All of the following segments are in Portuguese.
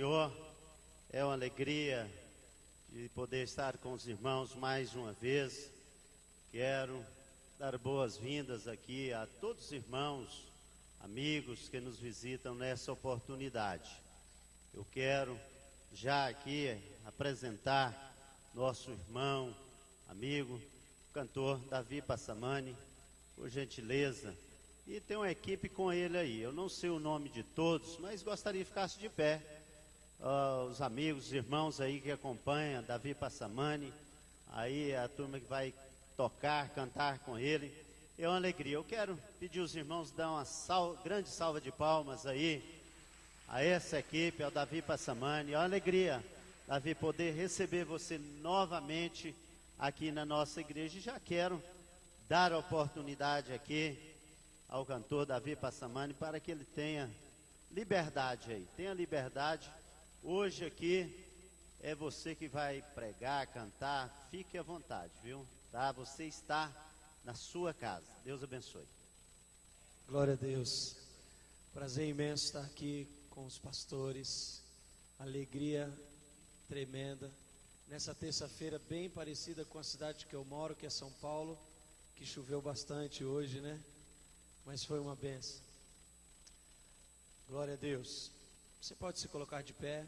Senhor, é uma alegria de poder estar com os irmãos mais uma vez. Quero dar boas-vindas aqui a todos os irmãos, amigos que nos visitam nessa oportunidade. Eu quero já aqui apresentar nosso irmão, amigo, cantor Davi Passamani, por gentileza. E tem uma equipe com ele aí. Eu não sei o nome de todos, mas gostaria que ficasse de pé. Os amigos, os irmãos aí que acompanham Davi Passamani, aí a turma que vai tocar, cantar com ele. É uma alegria. Eu quero pedir aos irmãos dar uma grande salva de palmas aí a essa equipe, ao Davi Passamani. É uma alegria, Davi, poder receber você novamente aqui na nossa igreja. E já quero dar a oportunidade aqui ao cantor Davi Passamani para que ele tenha liberdade aí. Tenha liberdade. Hoje aqui é você que vai pregar, cantar. Fique à vontade, viu? Tá? Você está na sua casa. Deus abençoe. Glória a Deus. Prazer imenso estar aqui com os pastores. Alegria tremenda. Nessa terça-feira bem parecida com a cidade que eu moro, que é São Paulo, que choveu bastante hoje, né? Mas foi uma benção. Glória a Deus. Você pode se colocar de pé.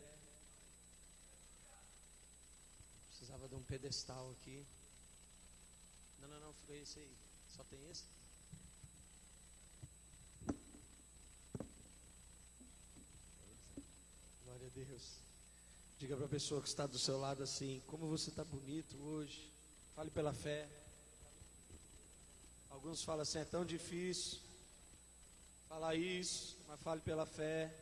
Precisava de um pedestal aqui. Não, fica esse aí. Só tem esse? Glória a Deus. Diga para a pessoa que está do seu lado assim: como você está bonito hoje. Fale pela fé. Alguns falam assim: é tão difícil falar isso, mas fale pela fé.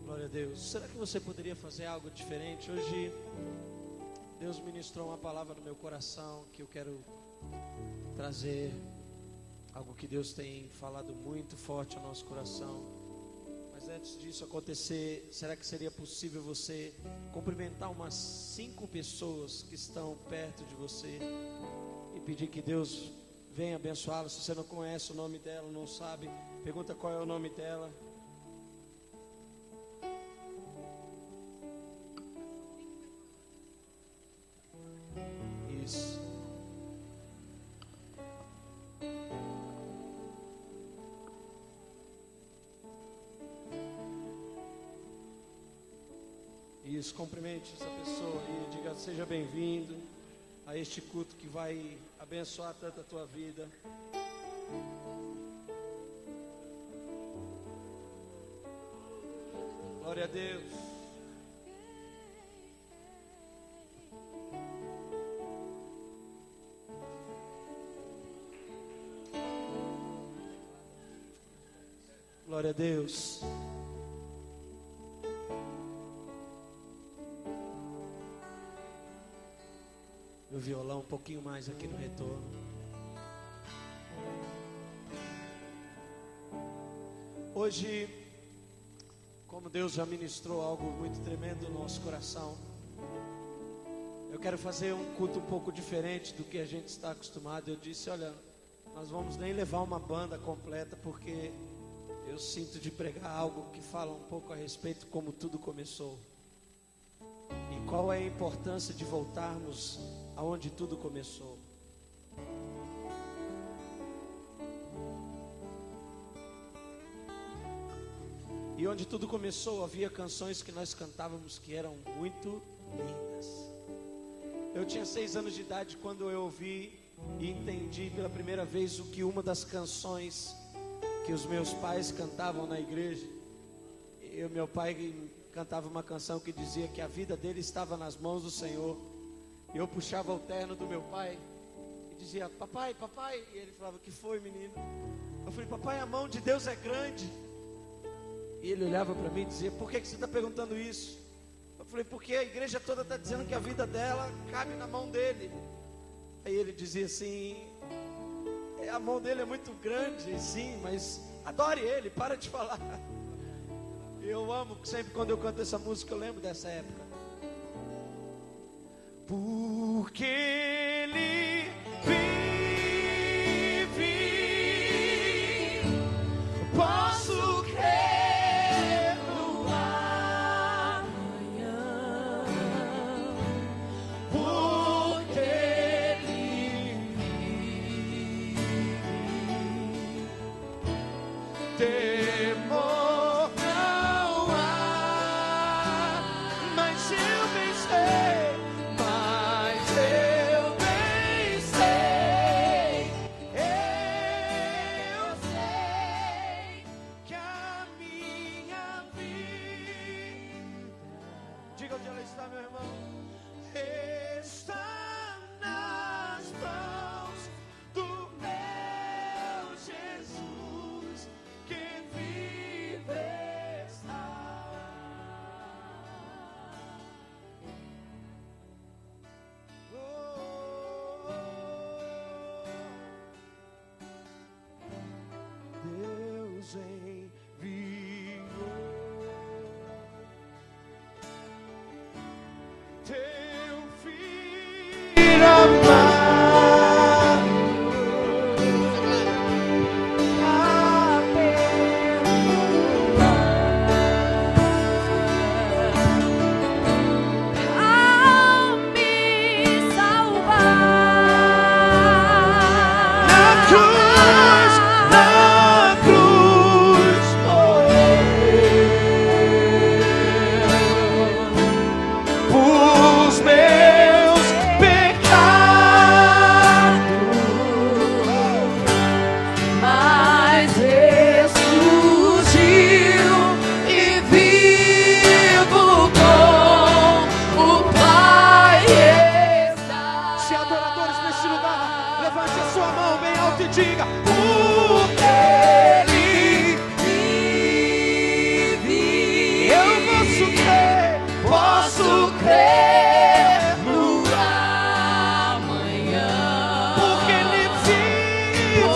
Glória a Deus. Será que você poderia fazer algo diferente? Hoje Deus ministrou uma palavra no meu coração que eu quero trazer, algo que Deus tem falado muito forte ao nosso coração. Mas antes disso acontecer, será que seria possível você cumprimentar umas 5 pessoas que estão perto de você e pedir que Deus venha abençoá-la? Se você não conhece o nome dela, não sabe, pergunta qual é o nome dela. Isso. Isso, cumprimente essa pessoa e diga: seja bem-vindo a este culto que vai abençoar tanto a tua vida. Glória a Deus. Glória a Deus. O violão um pouquinho mais aqui no retorno. Hoje, como Deus já ministrou algo muito tremendo no nosso coração, eu quero fazer um culto um pouco diferente do que a gente está acostumado. Eu disse: olha, nós vamos nem levar uma banda completa, porque eu sinto de pregar algo que fala um pouco a respeito de como tudo começou. E qual é a importância de voltarmos aonde tudo começou. E onde tudo começou, havia canções que nós cantávamos que eram muito lindas. Eu tinha 6 anos de idade quando eu ouvi e entendi pela primeira vez o que uma das canções que os meus pais cantavam na igreja. Meu pai cantava uma canção que dizia que a vida dele estava nas mãos do Senhor. Eu puxava o terno do meu pai e dizia: papai, papai. E ele falava: que foi, menino? Eu falei: papai, a mão de Deus é grande. E ele olhava para mim e dizia: por que você está perguntando isso? Eu falei: porque a igreja toda está dizendo que a vida dela cabe na mão dele. Aí ele dizia assim: A mão dele é muito grande, sim, mas adore ele, para de falar. Eu amo, sempre quando eu canto essa música eu lembro dessa época. Porque ele vive, posso crer no amanhã. Porque ele vive, temor não há, mas eu venci. Meu irmão, está nas mãos do meu Jesus, que vive está. Deus enviou teu filho amado. Diga, porque ele vive, eu posso crer no amanhã, porque ele vive,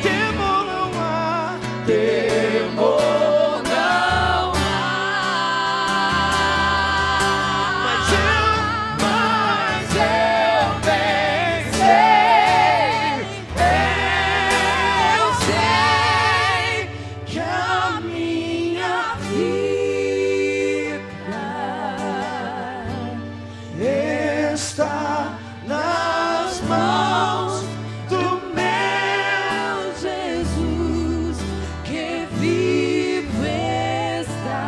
temor não há, temor não há, mas eu está nas mãos do meu Jesus, que vive está.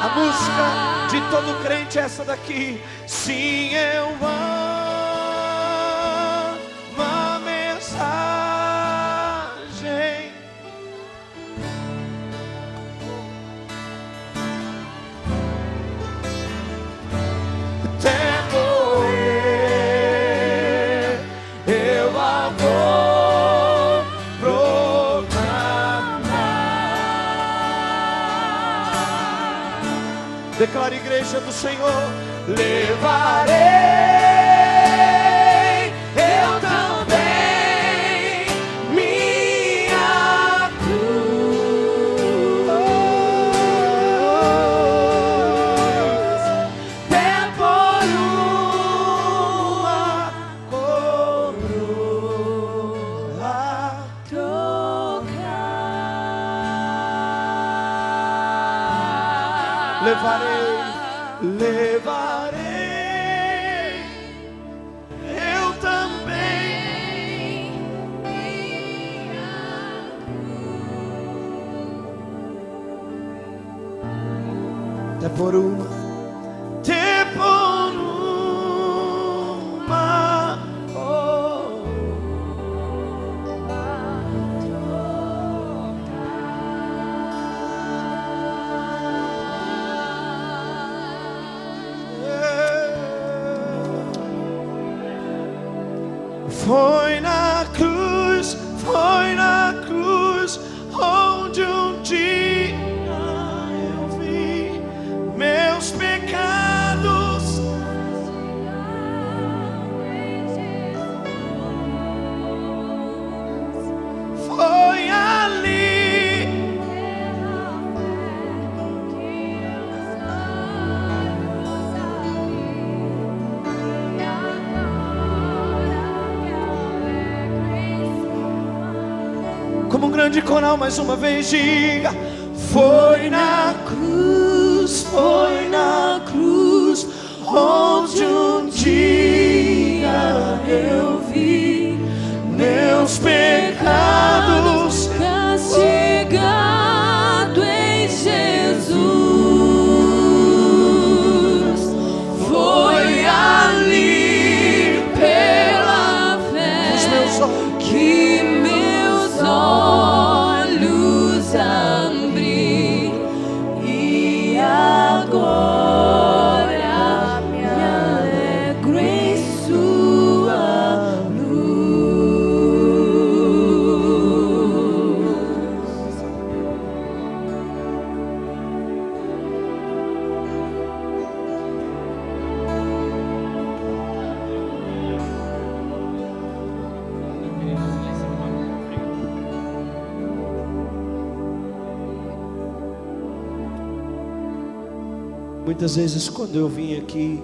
A música de todo crente é essa daqui. Sim, eu amo a mensagem. Declara, igreja do Senhor, levarei eu também minha cruz, até por uma coroa trocar. Levarei, eu também minha cruz, até por uma Foi na cruz, onde um dia eu vi meus pecados Como um grande coral mais uma vez diga: foi na cruz, onde um dia eu vi meus pecados castigado em Jesus. Foi ali pela fé que meus olhos abri, e agora me alegro em sua luz. Muitas vezes quando eu vim aqui,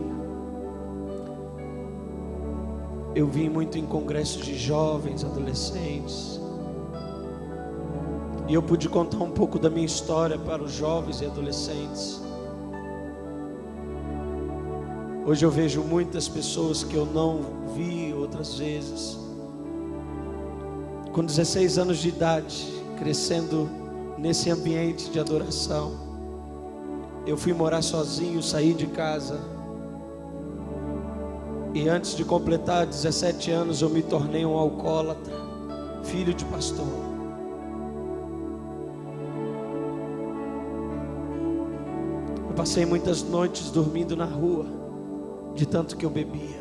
eu vim muito em congressos de jovens, adolescentes, e eu pude contar um pouco da minha história para os jovens e adolescentes. Hoje eu vejo muitas pessoas que eu não vi outras vezes, com 16 anos de idade, crescendo nesse ambiente de adoração. Eu fui morar sozinho, saí de casa, e antes de completar 17 anos eu me tornei um alcoólatra, filho de pastor. Eu passei muitas noites dormindo na rua, de tanto que eu bebia.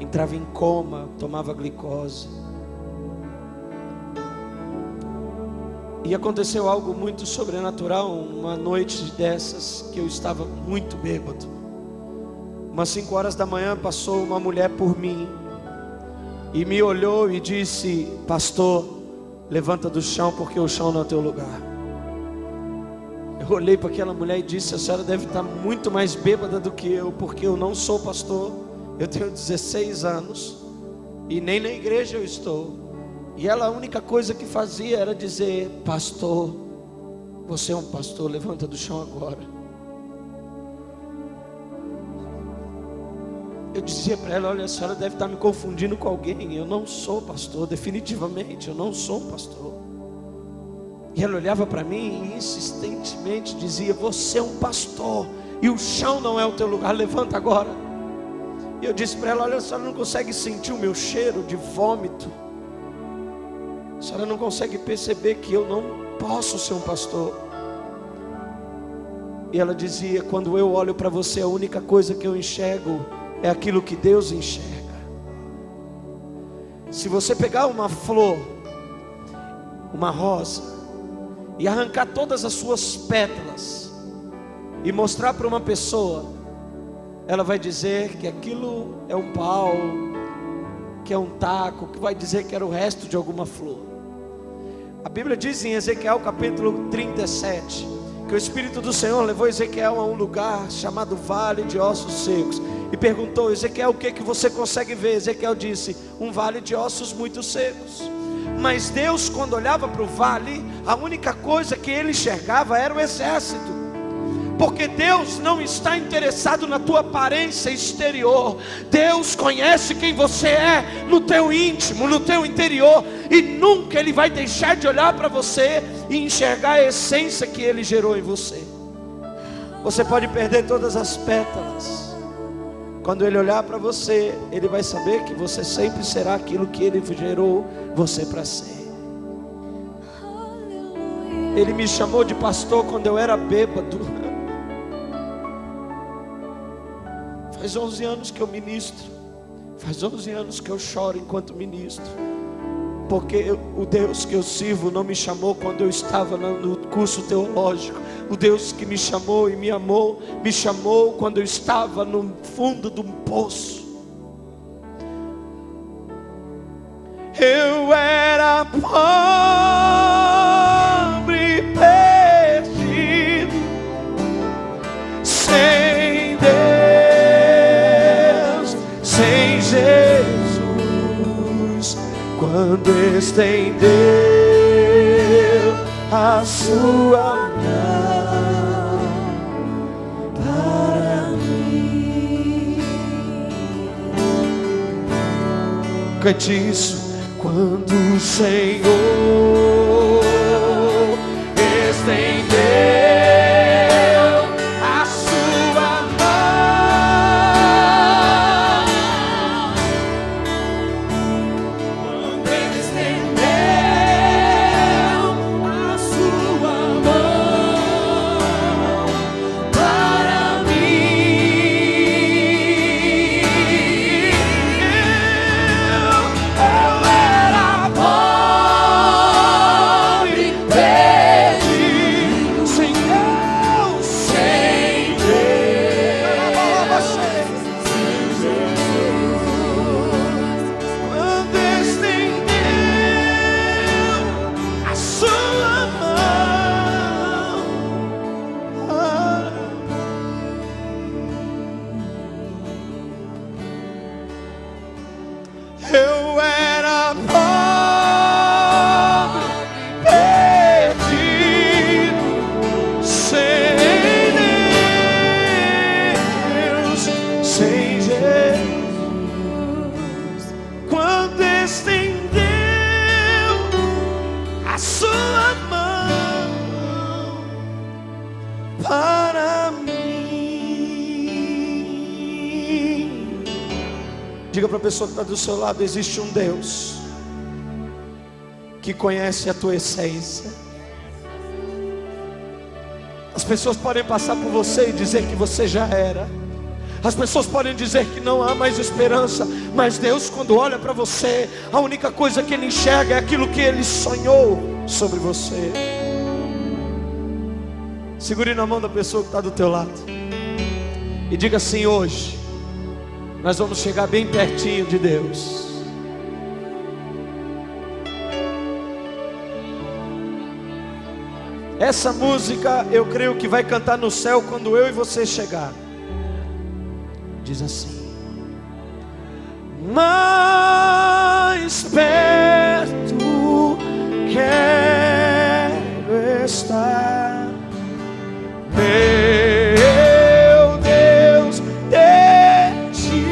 Entrava em coma, tomava glicose. E aconteceu algo muito sobrenatural, uma noite dessas que eu estava muito bêbado. Umas 5 horas da manhã passou uma mulher por mim e me olhou e disse: pastor, levanta do chão, porque o chão não é teu lugar. Eu olhei para aquela mulher e disse: a senhora deve estar muito mais bêbada do que eu, porque eu não sou pastor, eu tenho 16 anos e nem na igreja eu estou. E ela, a única coisa que fazia era dizer: pastor, você é um pastor, levanta do chão agora. Eu dizia para ela: olha, a senhora deve estar me confundindo com alguém, eu não sou pastor, definitivamente eu não sou pastor. E ela olhava para mim e insistentemente dizia: você é um pastor e o chão não é o teu lugar, levanta agora. E eu disse para ela: olha, a senhora não consegue sentir o meu cheiro de vômito? A senhora não consegue perceber que eu não posso ser um pastor? E ela dizia: quando eu olho para você, a única coisa que eu enxergo é aquilo que Deus enxerga. Se você pegar uma flor, uma rosa, e arrancar todas as suas pétalas e mostrar para uma pessoa, ela vai dizer que aquilo é um pau, que é um taco, que vai dizer que era o resto de alguma flor. A Bíblia diz em Ezequiel capítulo 37 que o Espírito do Senhor levou Ezequiel a um lugar chamado Vale de Ossos Secos e perguntou: Ezequiel, o que que você consegue ver? Ezequiel disse: um vale de ossos muito secos. Mas Deus, quando olhava para o vale, a única coisa que ele enxergava era o exército. Porque Deus não está interessado na tua aparência exterior. Deus conhece quem você é no teu íntimo, no teu interior, e nunca Ele vai deixar de olhar para você e enxergar a essência que Ele gerou em você. Você pode perder todas as pétalas, quando Ele olhar para você, Ele vai saber que você sempre será aquilo que Ele gerou você para ser. Ele me chamou de pastor quando eu era bêbado. Faz 11 anos que eu ministro. Faz 11 anos que eu choro enquanto ministro. Porque o Deus que eu sirvo não me chamou quando eu estava no curso teológico. O Deus que me chamou e me amou, me chamou quando eu estava no fundo de um poço. Eu era pobre, perdido, sem Deus, sem Jesus. Quando estendeu a sua mão para mim. Cante isso. Quando o Senhor estendeu a sua mão, quando Ele estendeu a sua mão para mim, eu era pobre, perdido, sem Deus, sem Deus, quando estendeu a sua mão, eu era pobre, perdido, sem Deus, sem Jesus, quando estendeu a sua mão para mim. Diga para a pessoa que está do seu lado: existe um Deus que conhece a tua essência. As pessoas podem passar por você e dizer que você já era. As pessoas podem dizer que não há mais esperança. Mas Deus, quando olha para você, a única coisa que Ele enxerga é aquilo que Ele sonhou sobre você. Segure na mão da pessoa que está do teu lado e diga assim: hoje nós vamos chegar bem pertinho de Deus. Essa música eu creio que vai cantar no céu quando eu e você chegar. Diz assim: mais perto quero estar, meu Deus, de ti,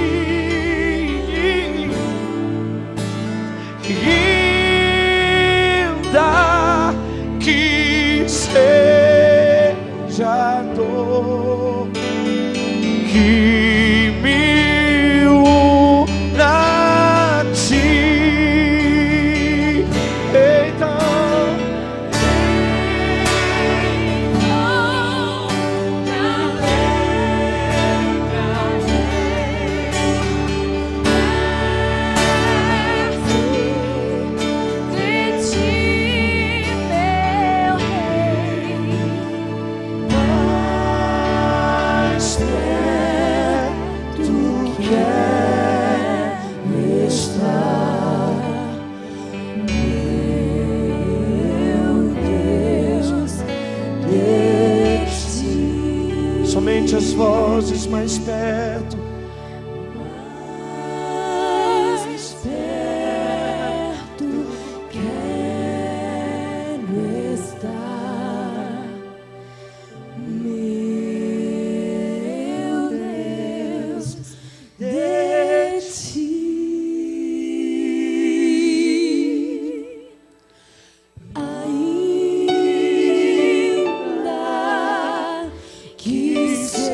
ainda que seja dor que me una a ti. Então, mais perto quero estar, meu Deus, de ti. Somente as vozes mais perto. Mais perto quero estar, meu Deus, de ti. Ainda que seja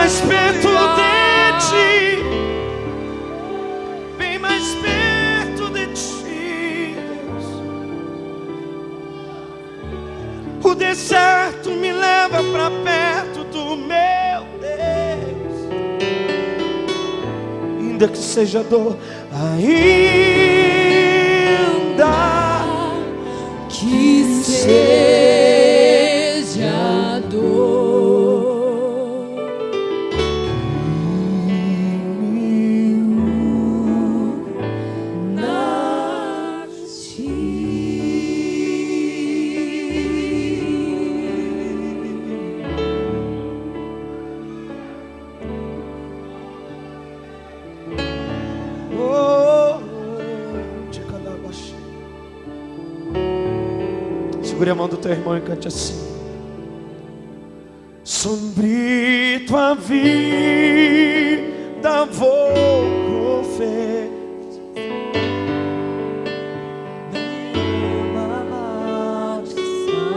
mais perto de ti, bem mais perto de ti, Deus. O deserto me leva para perto do meu Deus, ainda que seja dor, ainda que seja dor, segure a mão do teu irmão e cante assim: sobre tua vida vou confessar uma maldição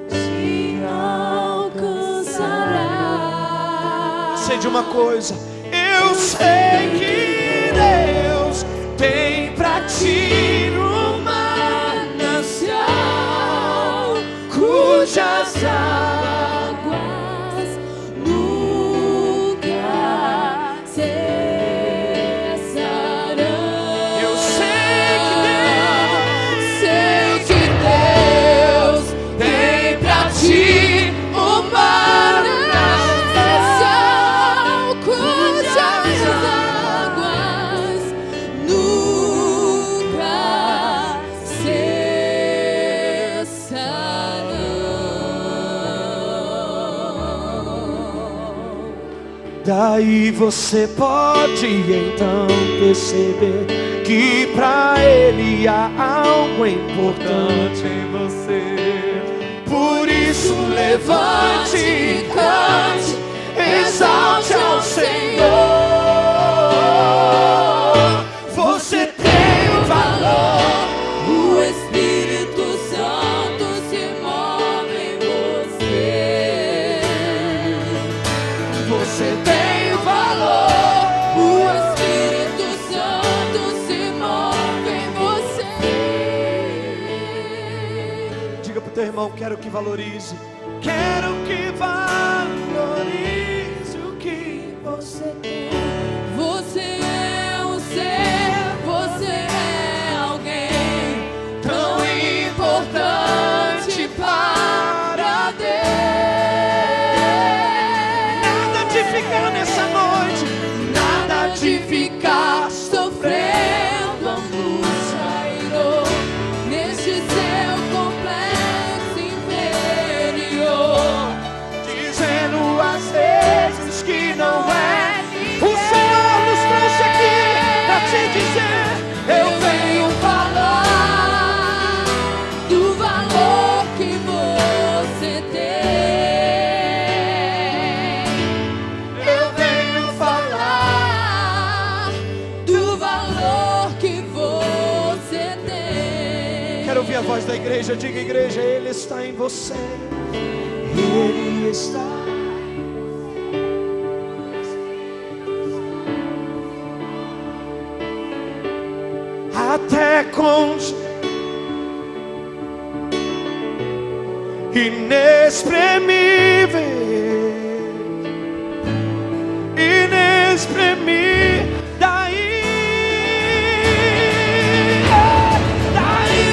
te alcançará. Sei de uma coisa, eu sei que Deus tem pra ti cujas águas nunca cessarão. Eu sei que Deus tem pra ti uma nação cujas águas nunca cessarão. Daí você pode então perceber que pra Ele há algo importante em você. Por isso levante e cante, exalte ao Senhor. Você tem valor, O Espírito Santo se move em você. você tem valor. O Espírito Santo se move em você. Diga pro teu irmão: quero que valorize. Quero que valorize o que você tem. Você é um ser, você é alguém tão importante para Deus. Nada de ficar nessa noite, Nada de ficar sofrendo angústia e dor neste seu complexo inferior, dizendo às vezes que não é. O Senhor nos trouxe aqui pra te dizer: eu venho falar do valor que você tem. eu venho Falar do valor que você tem. Quero ouvir a voz da igreja. Diga, igreja: Ele está em você. Ele está. Até com inexprimível, inexprimível. Daí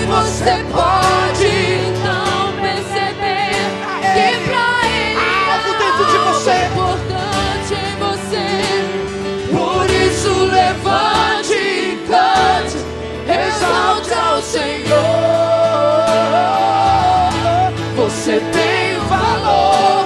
Você pode então perceber que pra Ele algo dentro de você. é importante em você. Por isso levante e cante, exalte ao Senhor. Você tem valor.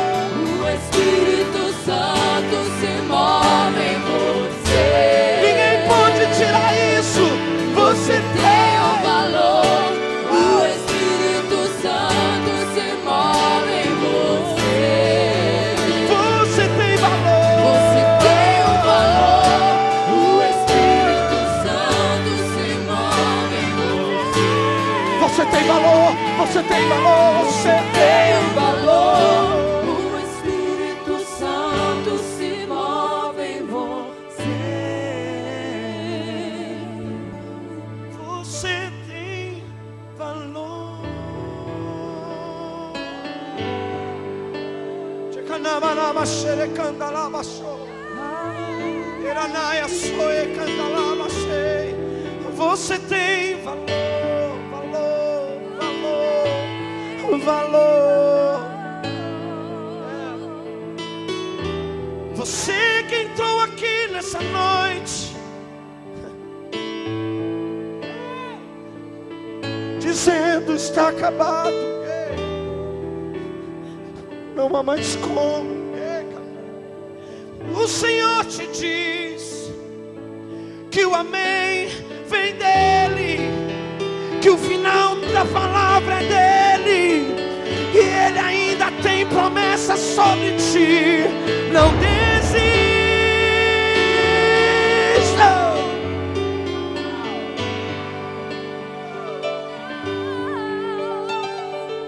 Você tem valor, valor, valor, valor. Você que entrou aqui nessa noite dizendo está acabado, não há mais como. O Senhor te diz que o amém vem dele, que o final da palavra é dele, e ele ainda tem promessa sobre ti. Não desista,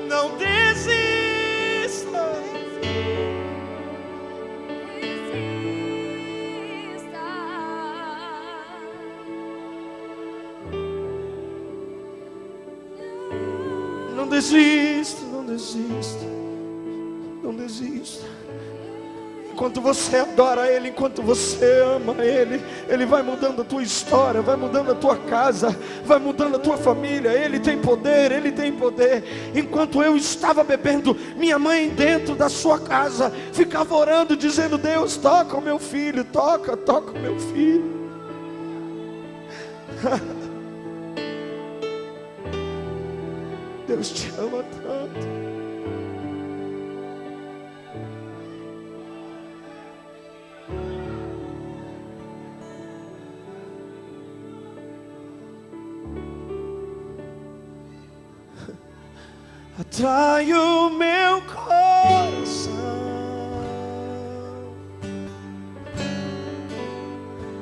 não desista. Não desista, não desista, não desista. Enquanto você adora Ele, enquanto você ama Ele, Ele vai mudando a tua história, vai mudando a tua casa, vai mudando a tua família. Ele tem poder, Ele tem poder. Enquanto eu estava bebendo, minha mãe dentro da sua casa ficava orando, dizendo: Deus, toca o meu filho, toca o meu filho. Deus te ama tanto. Atrai o meu coração,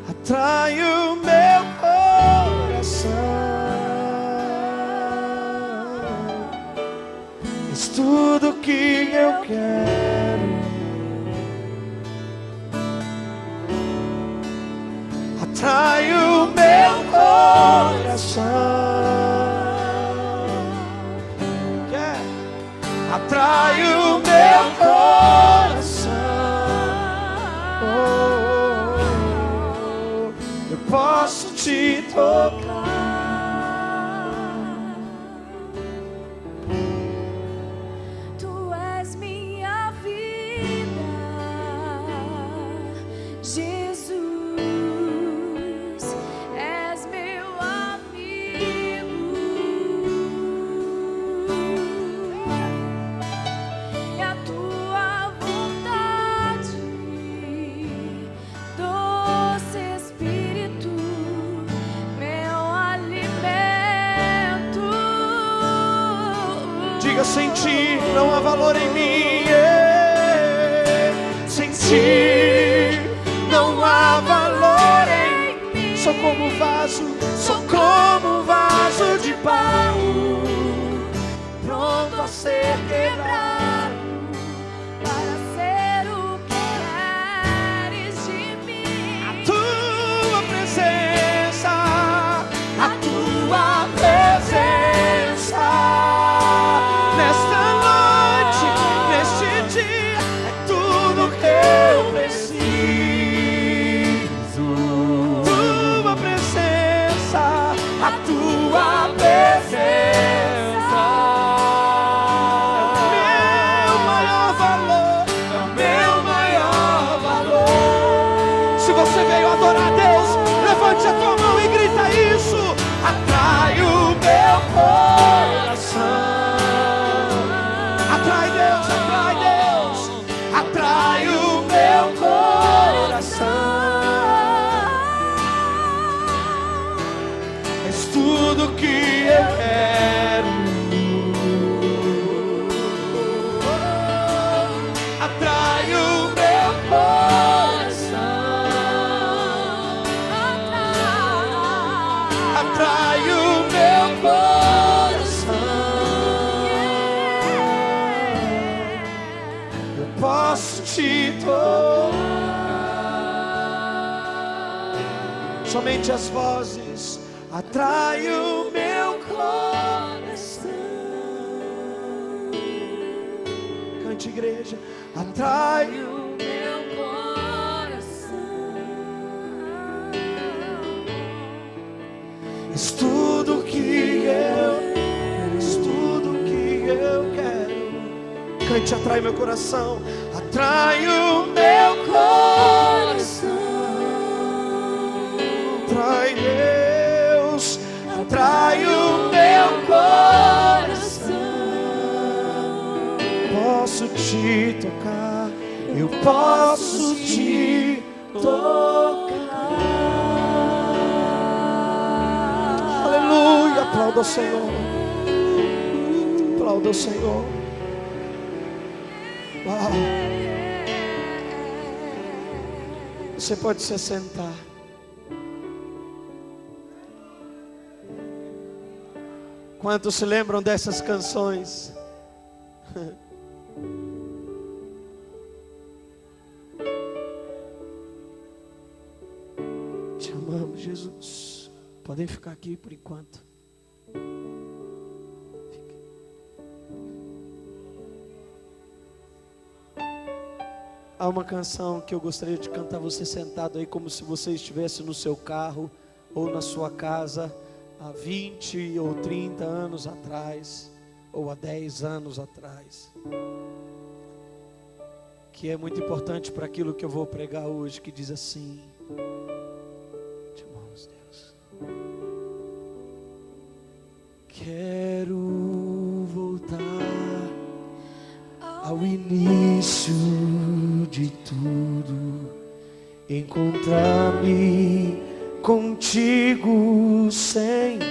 atrai o meu coração. És tudo que eu quero. Atrai o meu coração. Atrai o meu coração. Eu posso te tocar. Tu és minha vida, Jesus. És meu amigo. E a tua vontade, doce Espírito, meu alimento. Diga: sem ti não há valor em mim. Sem ti não há valor em mim. Sou como um vaso de barro, Pronto a ser quebrado, para ser o que queres de mim. a tua presença, a tua presença. Nesta noite, neste dia, é tudo que eu preciso. Tua presença, a tua presença. É o meu maior valor, é o meu maior valor. Se você veio adorar a Deus, levante a tua mão e grita isso. Atrai o meu coração. Atrai Deus, atrai Deus. Atrai o meu coração. És tudo que eu quero. Atrai o meu coração. Atrai o meu coração. Eu posso te tocar. Somente as vozes. Atrai o meu coração. noite, igreja. Atrai o meu coração. és tudo que és tudo que eu quero. Cante, atrai meu coração. Atrai o meu Coração. Atrai Deus, atrai o Meu coração. posso te tocar, eu posso te tocar. Aleluia, aplauda o Senhor, aplauda o Senhor. Uau. Você pode se sentar. Quantos se lembram dessas canções? Te amamos, Jesus. Podem ficar aqui por enquanto. Fique. Há uma canção que eu gostaria de cantar, você sentado aí, como se você estivesse no seu carro ou na sua casa, há 20 ou 30 anos atrás, ou há 10 anos atrás, que é muito importante para aquilo que eu vou pregar hoje, que diz assim: te amamos, Deus. Quero voltar ao início de tudo, encontrar-me contigo, Senhor.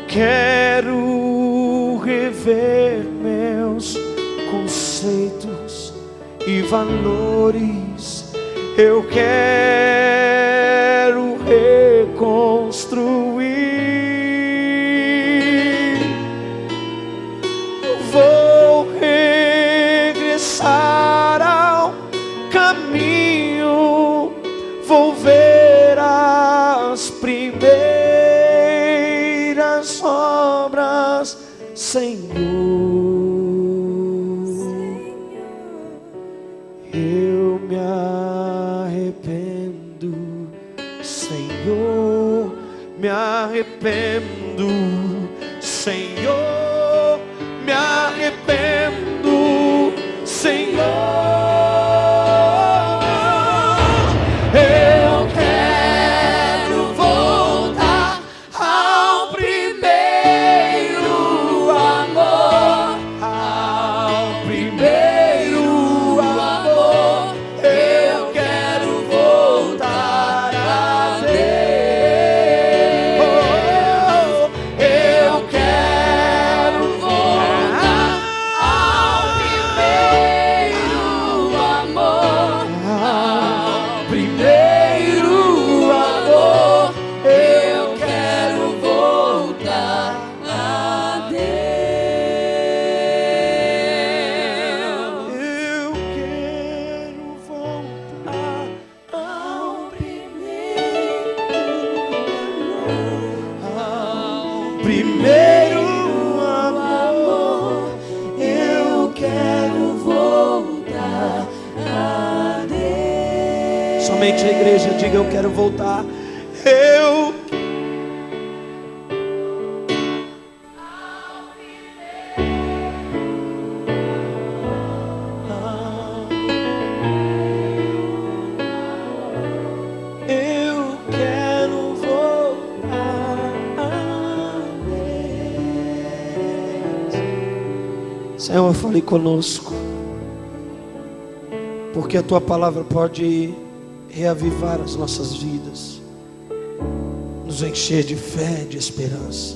Quero rever meus conceitos e valores. Eu quero reconstruir. Vou regressar ao caminho, vou ver as primeiras obras, Senhor. Eu me arrependo, Senhor, me arrependo, Senhor, me arrependo, Senhor. Eu quero voltar ao primeiro amor, ao primeiro amor. Eu quero voltar a Deus. Eu quero voltar ao primeiro amor, ao primeiro amor. Eu quero voltar a Deus. Eu quero voltar ao primeiro amor. Eu quero voltar a Deus. Somente a igreja diga: eu quero voltar. Eu Eu quero voltar a Deus. Senhor, fale conosco, porque a Tua palavra pode reavivar as nossas vidas, nos encher de fé, de esperança.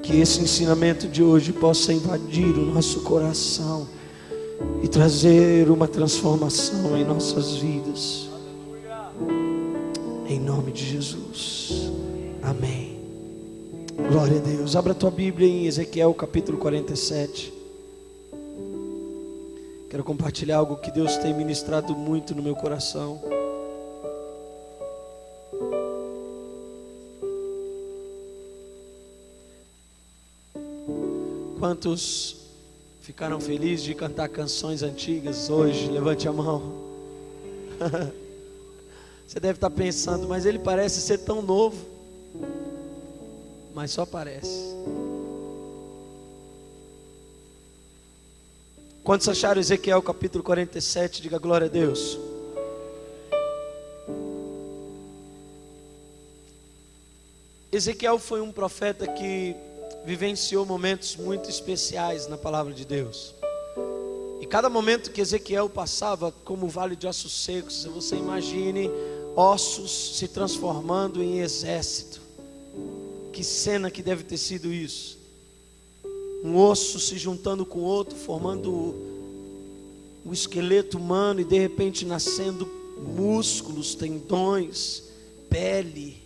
Que esse ensinamento de hoje possa invadir o nosso coração e trazer uma transformação em nossas vidas. Em nome de Jesus. Amém. Glória a Deus. Abra a tua Bíblia em Ezequiel capítulo 47. Quero compartilhar algo que Deus tem ministrado muito no meu coração. Quantos ficaram felizes de cantar canções antigas hoje? Levante a mão. Você deve estar pensando, mas ele parece ser tão novo. Mas só parece. Quantos acharam Ezequiel capítulo 47? Diga glória a Deus. Ezequiel foi um profeta que vivenciou momentos muito especiais na palavra de Deus. E cada momento que Ezequiel passava, como o vale de ossos secos, você imagine ossos se transformando em exército. Que cena que deve ter sido isso. Um osso se juntando com outro, formando o esqueleto humano, e de repente nascendo músculos, tendões, pele,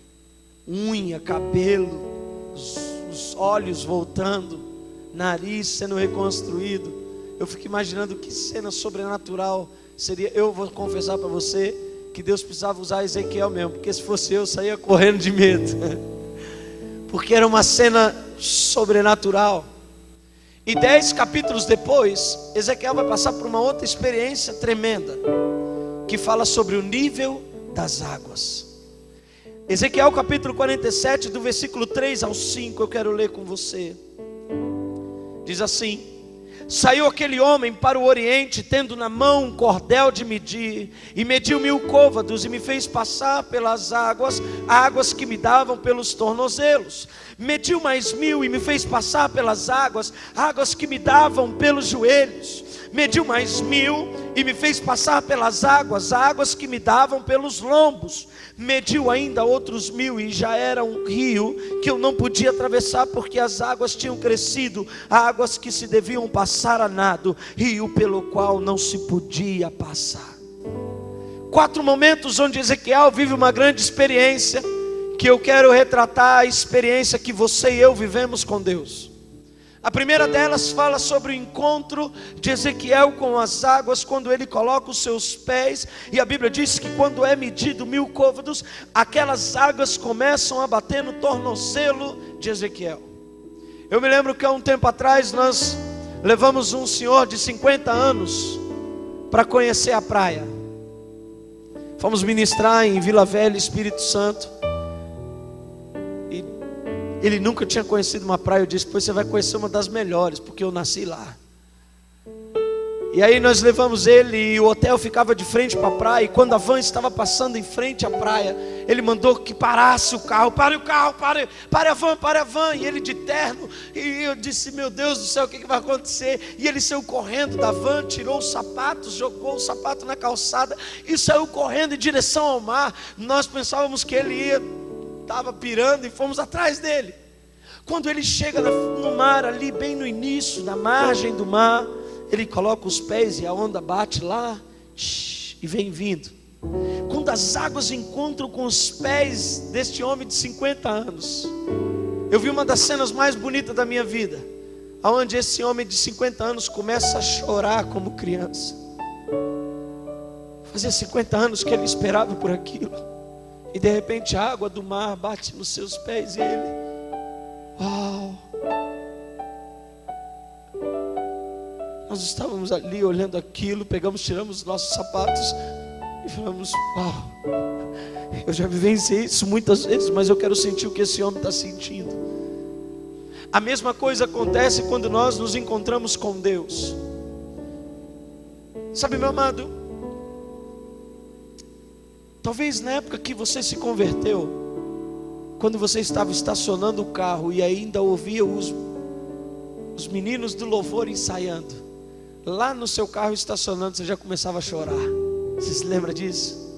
unha, cabelo, os olhos voltando, nariz sendo reconstruído. Eu fico imaginando que cena sobrenatural seria. Eu vou confessar para você que Deus precisava usar Ezequiel mesmo, porque se fosse eu saía correndo de medo, porque era uma cena sobrenatural. E 10 capítulos depois, Ezequiel vai passar por uma outra experiência tremenda, que fala sobre o nível das águas. Ezequiel capítulo 47, do versículo 3 ao 5, eu quero ler com você. Diz assim: saiu aquele homem para o oriente, tendo na mão um cordel de medir, e mediu 1000 côvados, e me fez passar pelas águas, águas que me davam pelos tornozelos. Mediu mais 1000 e me fez passar pelas águas, águas que me davam pelos joelhos. Mediu mais 1000 e me fez passar pelas águas, águas que me davam pelos lombos. Mediu ainda outros 1000 e já era um rio que eu não podia atravessar, porque as águas tinham crescido, águas que se deviam passar a nado, rio pelo qual não se podia passar. 4 momentos onde Ezequiel vive uma grande experiência, que eu quero retratar a experiência que você e eu vivemos com Deus. A primeira delas fala sobre o encontro de Ezequiel com as águas, quando ele coloca os seus pés, e a Bíblia diz que quando é medido 1000 côvados, aquelas águas começam a bater no tornozelo de Ezequiel. Eu me lembro que há um tempo atrás nós levamos um senhor de 50 anos para conhecer a praia. Fomos ministrar em Vila Velha, Espírito Santo. Ele nunca tinha conhecido uma praia. Eu disse: pois você vai conhecer uma das melhores, porque eu nasci lá. E aí nós levamos ele, e o hotel ficava de frente para a praia. E quando a van estava passando em frente à praia, ele mandou que parasse o carro. Pare o carro, pare a van. E ele de terno. E eu disse: meu Deus do céu, o que vai acontecer? E ele saiu correndo da van, tirou os sapatos, jogou o sapato na calçada e saiu correndo em direção ao mar. Nós pensávamos que ele estava pirando e fomos atrás dele. Quando ele chega no mar, ali bem no início, na margem do mar, ele coloca os pés e a onda bate lá e vem vindo. Quando as águas encontram com os pés deste homem de 50 anos, eu vi uma das cenas mais bonitas da minha vida, onde esse homem de 50 anos começa a chorar como criança. Fazia 50 anos que ele esperava por aquilo. E de repente a água do mar bate nos seus pés e ele, uau! Nós estávamos ali olhando aquilo, tiramos os nossos sapatos e falamos: uau! Eu já vivenciei isso muitas vezes, mas eu quero sentir o que esse homem está sentindo. A mesma coisa acontece quando nós nos encontramos com Deus. Sabe, meu amado, talvez na época que você se converteu, quando você estava estacionando o carro e ainda ouvia os meninos do louvor ensaiando, lá no seu carro estacionando, você já começava a chorar. Você se lembra disso?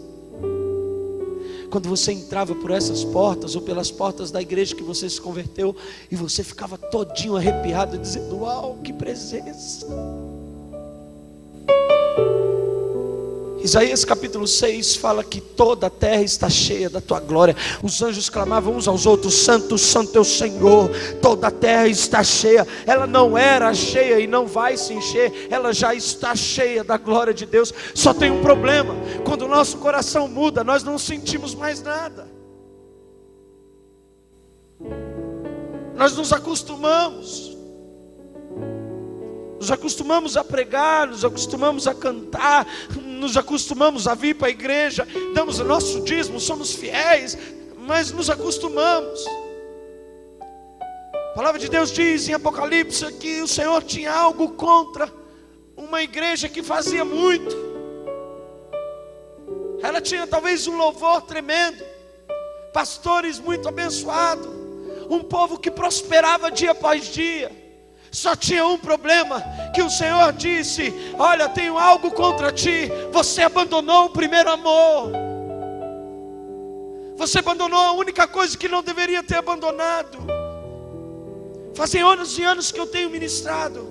Quando você entrava por essas portas, ou pelas portas da igreja que você se converteu, e você ficava todinho arrepiado, dizendo: uau, que presença! Isaías capítulo 6 fala que toda a terra está cheia da tua glória. Os anjos clamavam uns aos outros: santo, santo é o Senhor. Toda a terra está cheia. Ela não era cheia e não vai se encher, ela já está cheia da glória de Deus. Só tem um problema: quando o nosso coração muda, nós não sentimos mais nada. Nós nos acostumamos. nos acostumamos a pregar, nos acostumamos a cantar, nos acostumamos a vir para a igreja, damos o nosso dízimo, somos fiéis, mas nos acostumamos. A palavra de Deus diz em Apocalipse que o Senhor tinha algo contra uma igreja que fazia muito. Ela tinha talvez um louvor tremendo, pastores muito abençoados, um povo que prosperava dia após dia. Só tinha um problema, que o Senhor disse: olha, tenho algo contra ti, você abandonou o primeiro amor. Você abandonou a única coisa que não deveria ter abandonado. Fazem anos e anos que eu tenho ministrado,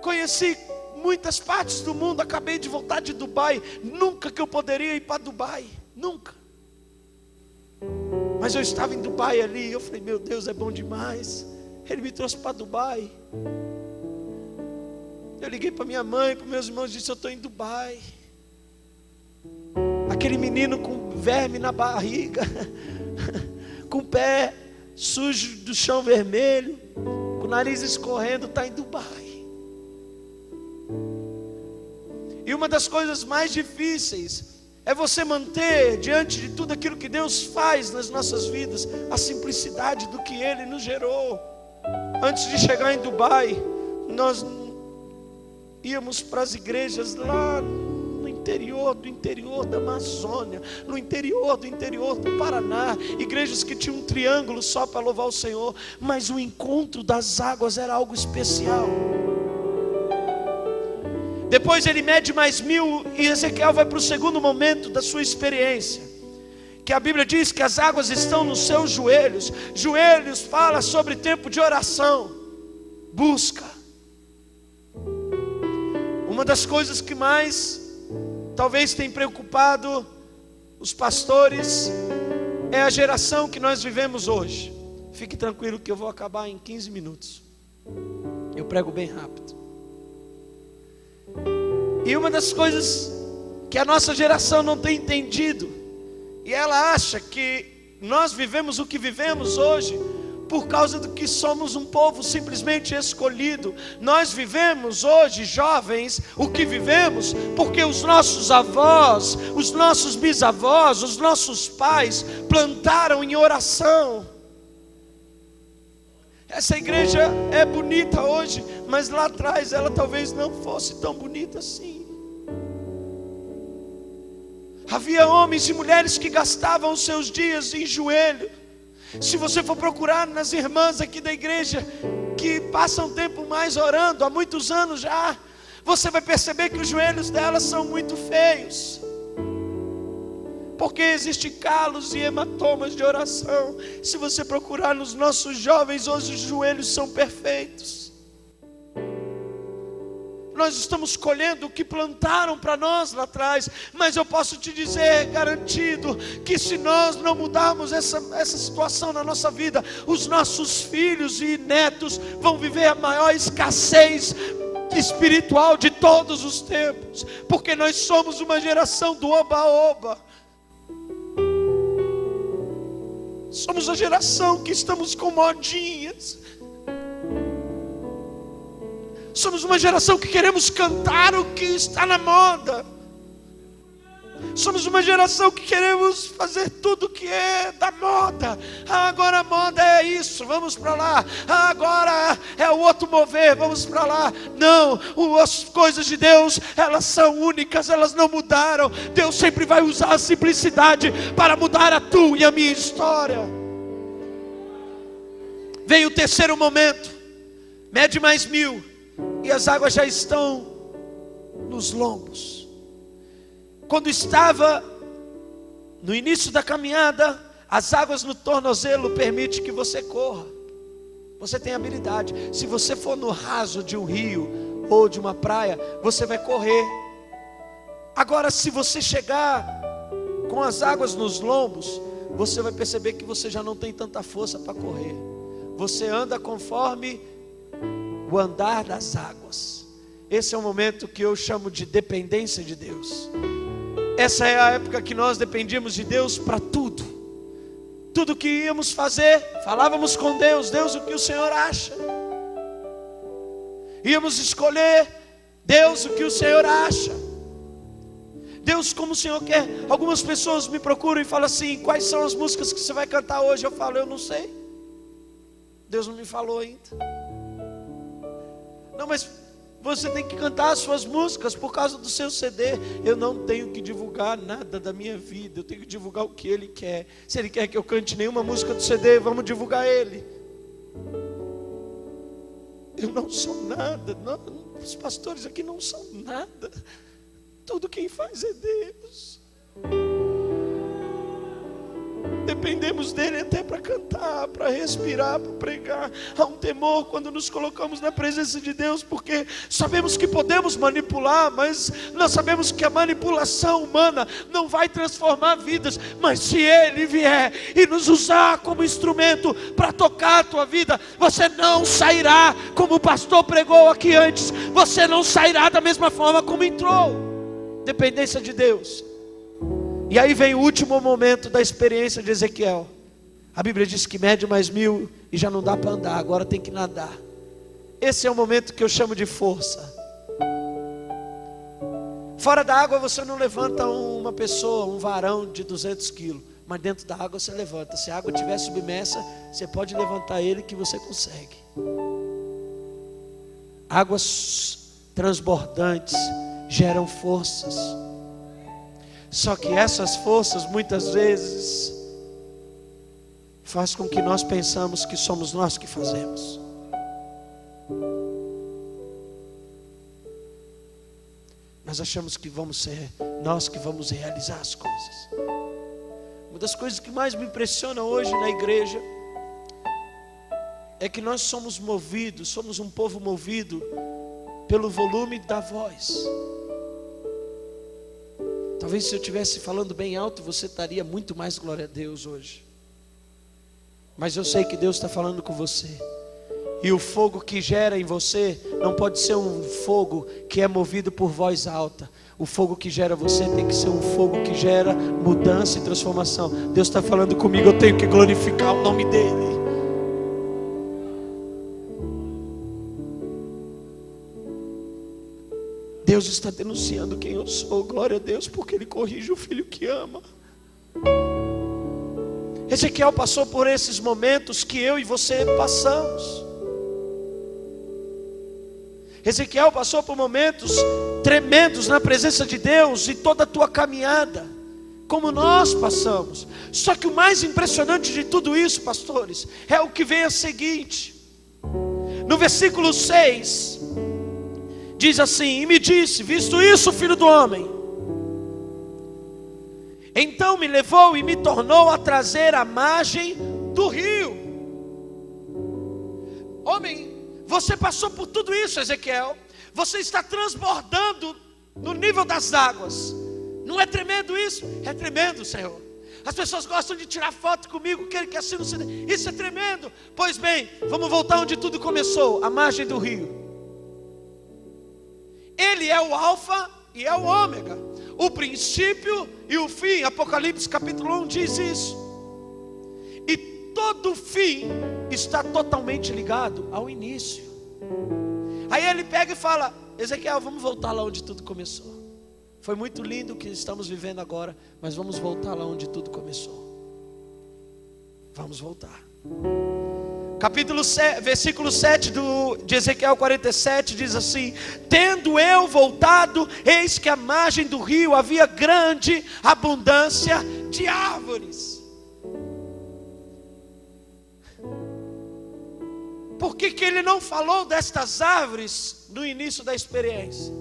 conheci muitas partes do mundo, acabei de voltar de Dubai. Nunca que eu poderia ir para Dubai, nunca. Mas eu estava em Dubai ali, eu falei: meu Deus, é bom demais. Ele me trouxe para Dubai. Eu liguei para minha mãe, para meus irmãos, e disse: eu estou em Dubai. Aquele menino com verme na barriga, com o pé sujo do chão vermelho, com o nariz escorrendo, está em Dubai. E uma das coisas mais difíceis é você manter diante de tudo aquilo que Deus faz nas nossas vidas a simplicidade do que Ele nos gerou. Antes de chegar em Dubai, nós íamos para as igrejas lá no interior da Amazônia, no interior do Paraná, igrejas que tinham um triângulo só para louvar o Senhor, mas o encontro das águas era algo especial. Depois ele mede mais 1000 e Ezequiel vai para o segundo momento da sua experiência, que a Bíblia diz que as águas estão nos seus joelhos. Joelhos fala sobre tempo de oração, busca. Uma das coisas que mais talvez tem preocupado os pastores é a geração que nós vivemos hoje. Fique tranquilo que eu vou acabar em 15 minutos. Eu prego bem rápido. E uma das coisas que a nossa geração não tem entendido, e ela acha que nós vivemos o que vivemos hoje por causa do que somos um povo simplesmente escolhido. Nós vivemos hoje, jovens, o que vivemos porque os nossos avós, os nossos bisavós, os nossos pais plantaram em oração. Essa igreja é bonita hoje, mas lá atrás ela talvez não fosse tão bonita assim. Havia homens e mulheres que gastavam os seus dias em joelho. Se você for procurar nas irmãs aqui da igreja, que passam tempo mais orando, há muitos anos já, você vai perceber que os joelhos delas são muito feios, porque existem calos e hematomas de oração. Se você procurar nos nossos jovens, hoje os joelhos são perfeitos. Nós estamos colhendo o que plantaram para nós lá atrás. Mas eu posso te dizer, garantido, que se nós não mudarmos essa situação na nossa vida, os nossos filhos e netos vão viver a maior escassez espiritual de todos os tempos, porque nós somos uma geração do oba-oba. Somos a geração que estamos com modinhas. Somos uma geração que queremos cantar o que está na moda. Somos uma geração que queremos fazer tudo que é da moda. Agora a moda é isso, vamos para lá. Agora é o outro mover, vamos para lá. Não, as coisas de Deus, elas são únicas, elas não mudaram. Deus sempre vai usar a simplicidade para mudar a tua e a minha história. Veio o terceiro momento, mede mais 1000. E as águas já estão nos lombos. Quando estava no início da caminhada, as águas no tornozelo permitem que você corra. Você tem habilidade. Se você for no raso de um rio ou de uma praia, você vai correr. Agora, se você chegar com as águas nos lombos, você vai perceber que você já não tem tanta força para correr. Você anda conforme o andar das águas. Esse é o momento que eu chamo de dependência de Deus. Essa é a época que nós dependíamos de Deus para tudo. Tudo que íamos fazer, falávamos com Deus: Deus, o que o Senhor acha? Íamos escolher, Deus, o que o Senhor acha. Deus, como o Senhor quer. Algumas pessoas me procuram e falam assim: quais são as músicas que você vai cantar hoje? Eu falo: eu não sei. Deus não me falou ainda. Não, mas você tem que cantar as suas músicas por causa do seu CD. Eu não tenho que divulgar nada da minha vida. Eu tenho que divulgar o que Ele quer. Se Ele quer que eu cante nenhuma música do CD, vamos divulgar Ele. Eu não sou nada. Não, os pastores aqui não são nada. Tudo quem faz é Deus. Dependemos dele até para cantar, para respirar, para pregar. Há um temor quando nos colocamos na presença de Deus, porque sabemos que podemos manipular, mas nós sabemos que a manipulação humana não vai transformar vidas. Mas se Ele vier e nos usar como instrumento para tocar a tua vida, você não sairá como o pastor pregou aqui antes. Você não sairá da mesma forma como entrou. Dependência de Deus. E aí vem o último momento da experiência de Ezequiel. A Bíblia diz que mede mais 1000 e já não dá para andar, agora tem que nadar. Esse é o momento que eu chamo de força. Fora da água você não levanta uma pessoa, um varão de 200 quilos, mas dentro da água você levanta. Se a água estiver submersa, você pode levantar ele que você consegue. Águas transbordantes geram forças. Só que essas forças muitas vezes faz com que nós pensamos que somos nós que fazemos. Nós achamos que vamos ser nós que vamos realizar as coisas. Uma das coisas que mais me impressiona hoje na igreja é que nós somos movidos, somos um povo movido pelo volume da voz. Talvez se eu estivesse falando bem alto, você estaria muito mais glória a Deus hoje. Mas eu sei que Deus está falando com você. E o fogo que gera em você não pode ser um fogo que é movido por voz alta. O fogo que gera você tem que ser um fogo que gera mudança e transformação. Deus está falando comigo, eu tenho que glorificar o nome dEle. Deus está denunciando quem eu sou, glória a Deus, porque Ele corrige o filho que ama. Ezequiel passou por esses momentos que eu e você passamos. Ezequiel passou por momentos tremendos na presença de Deus e toda a tua caminhada, como nós passamos. Só que o mais impressionante de tudo isso, pastores, é o que vem a seguinte. No versículo 6... diz assim: e me disse, visto isso, filho do homem, então me levou e me tornou a trazer à margem do rio. Homem, você passou por tudo isso, Ezequiel. Você está transbordando no nível das águas. Não é tremendo isso? É tremendo, Senhor. As pessoas gostam de tirar foto comigo, querem que assine o CD. Isso é tremendo. Pois bem, vamos voltar onde tudo começou, à margem do rio. Ele é o alfa e é o ômega, o princípio e o fim. Apocalipse capítulo 1 diz isso. E todo fim está totalmente ligado ao início. Aí ele pega e fala: Ezequiel, vamos voltar lá onde tudo começou. Foi muito lindo o que estamos vivendo agora, mas vamos voltar lá onde tudo começou. Vamos voltar. Capítulo 7, versículo 7 de Ezequiel 47 diz assim: tendo eu voltado, eis que à margem do rio havia grande abundância de árvores. Por que ele não falou destas árvores no início da experiência?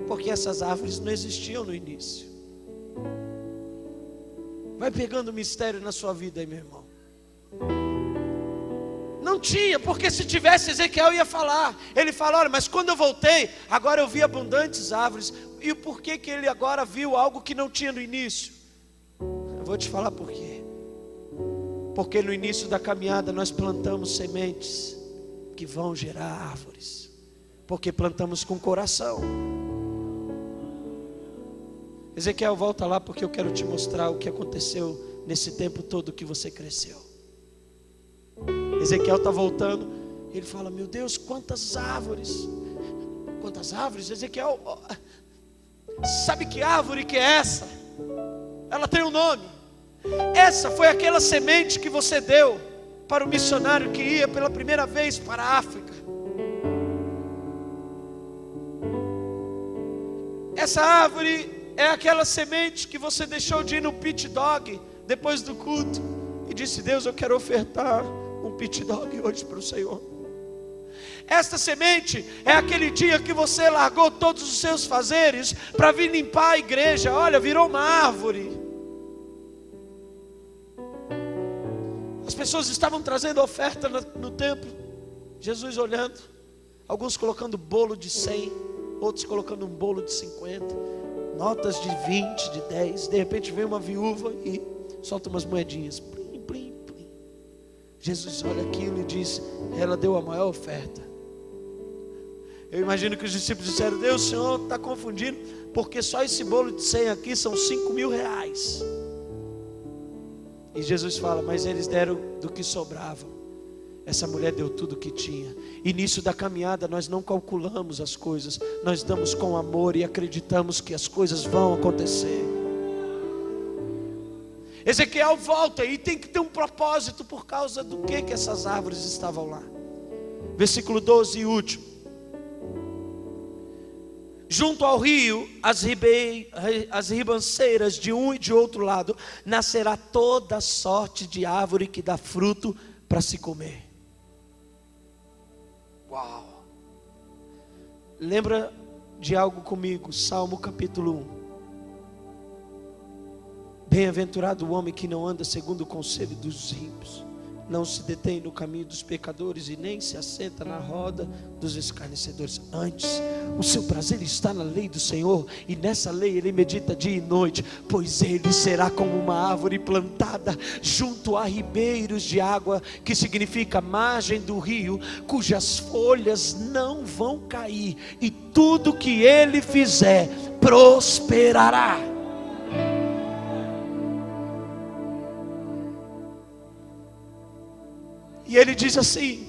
Porque essas árvores não existiam no início. Vai pegando mistério na sua vida aí, meu irmão. Não tinha, porque se tivesse, Ezequiel ia falar. Ele fala: olha, mas quando eu voltei, agora eu vi abundantes árvores. E por que ele agora viu algo que não tinha no início? Eu vou te falar por quê. Porque no início da caminhada nós plantamos sementes que vão gerar árvores. Porque plantamos com coração. Ezequiel, volta lá, porque eu quero te mostrar o que aconteceu nesse tempo todo que você cresceu. Ezequiel está voltando. Ele fala: meu Deus, quantas árvores. Quantas árvores? Ezequiel, sabe que árvore que é essa? Ela tem um nome. Essa foi aquela semente que você deu para o missionário que ia pela primeira vez para a África. Essa árvore é aquela semente que você deixou de ir no pit dog depois do culto e disse: Deus, eu quero ofertar um pit dog hoje para o Senhor. Esta semente é aquele dia que você largou todos os seus fazeres para vir limpar a igreja. Olha, virou uma árvore. As pessoas estavam trazendo oferta no templo, Jesus olhando, alguns colocando bolo de 100, outros colocando um bolo de 50, notas de 20, de 10. De repente vem uma viúva e solta umas moedinhas, plim, plim, plim. Jesus olha aquilo e diz: ela deu a maior oferta. Eu imagino que os discípulos disseram: Deus, o Senhor está confundindo, porque só esse bolo de 100 aqui são 5.000 reais. E Jesus fala: mas eles deram do que sobrava. Essa mulher deu tudo o que tinha. Início da caminhada nós não calculamos as coisas, nós damos com amor e acreditamos que as coisas vão acontecer. Ezequiel volta e tem que ter um propósito por causa do que essas árvores estavam lá. Versículo 12 e último. Junto ao rio, as ribanceiras de um e de outro lado, nascerá toda sorte de árvore que dá fruto para se comer. Uau! Lembra de algo comigo? Salmo capítulo 1. Bem-aventurado o homem que não anda segundo o conselho dos ímpios, não se detém no caminho dos pecadores e nem se assenta na roda dos escarnecedores. Antes, o seu prazer está na lei do Senhor, e nessa lei ele medita dia e noite. Pois ele será como uma árvore plantada junto a ribeiros de água, que significa margem do rio, cujas folhas não vão cair, e tudo que ele fizer prosperará. E ele diz assim: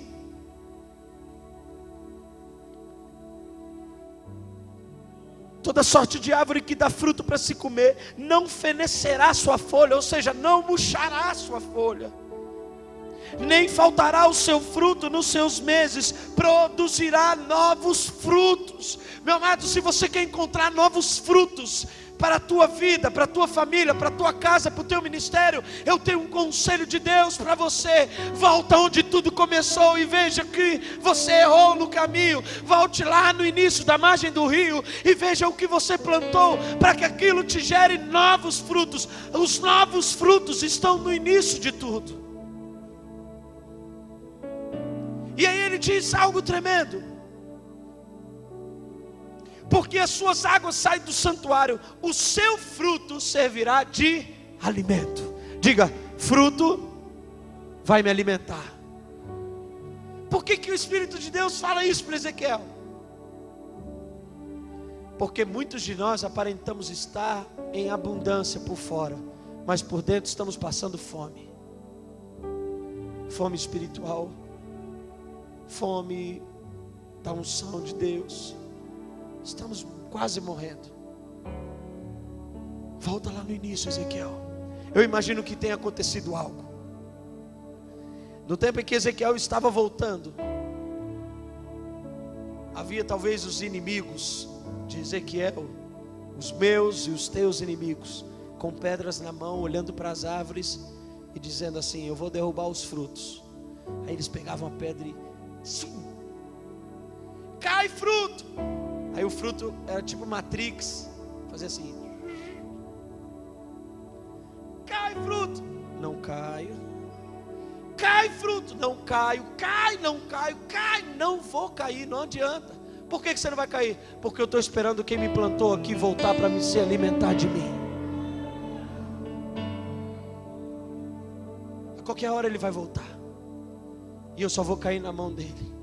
toda sorte de árvore que dá fruto para se comer, não fenecerá sua folha, ou seja, não murchará sua folha, nem faltará o seu fruto nos seus meses, produzirá novos frutos. Meu amado, se você quer encontrar novos frutos para a tua vida, para a tua família, para a tua casa, para o teu ministério, eu tenho um conselho de Deus para você. Volta onde tudo começou e veja que você errou no caminho. Volte lá no início da margem do rio e veja o que você plantou, para que aquilo te gere novos frutos. Os novos frutos estão no início de tudo. E aí ele diz algo tremendo: porque as suas águas saem do santuário, o seu fruto servirá de alimento. Diga: fruto vai me alimentar. Por que o Espírito de Deus fala isso para Ezequiel? Porque muitos de nós aparentamos estar em abundância por fora, mas por dentro estamos passando fome. Fome espiritual, fome da unção de Deus. Estamos quase morrendo. Volta lá no início, Ezequiel. Eu imagino que tenha acontecido algo. No tempo em que Ezequiel estava voltando, havia talvez os inimigos de Ezequiel, os meus e os teus inimigos, com pedras na mão, olhando para as árvores e dizendo assim: eu vou derrubar os frutos. Aí eles pegavam a pedra e cai fruto. Aí o fruto era tipo Matrix, fazia assim: cai fruto, não caio. Cai fruto, não caio. Cai, não caio. Cai, não vou cair, não adianta. Por que você não vai cair? Porque eu estou esperando quem me plantou aqui voltar para me se alimentar de mim. A qualquer hora ele vai voltar, e eu só vou cair na mão dele.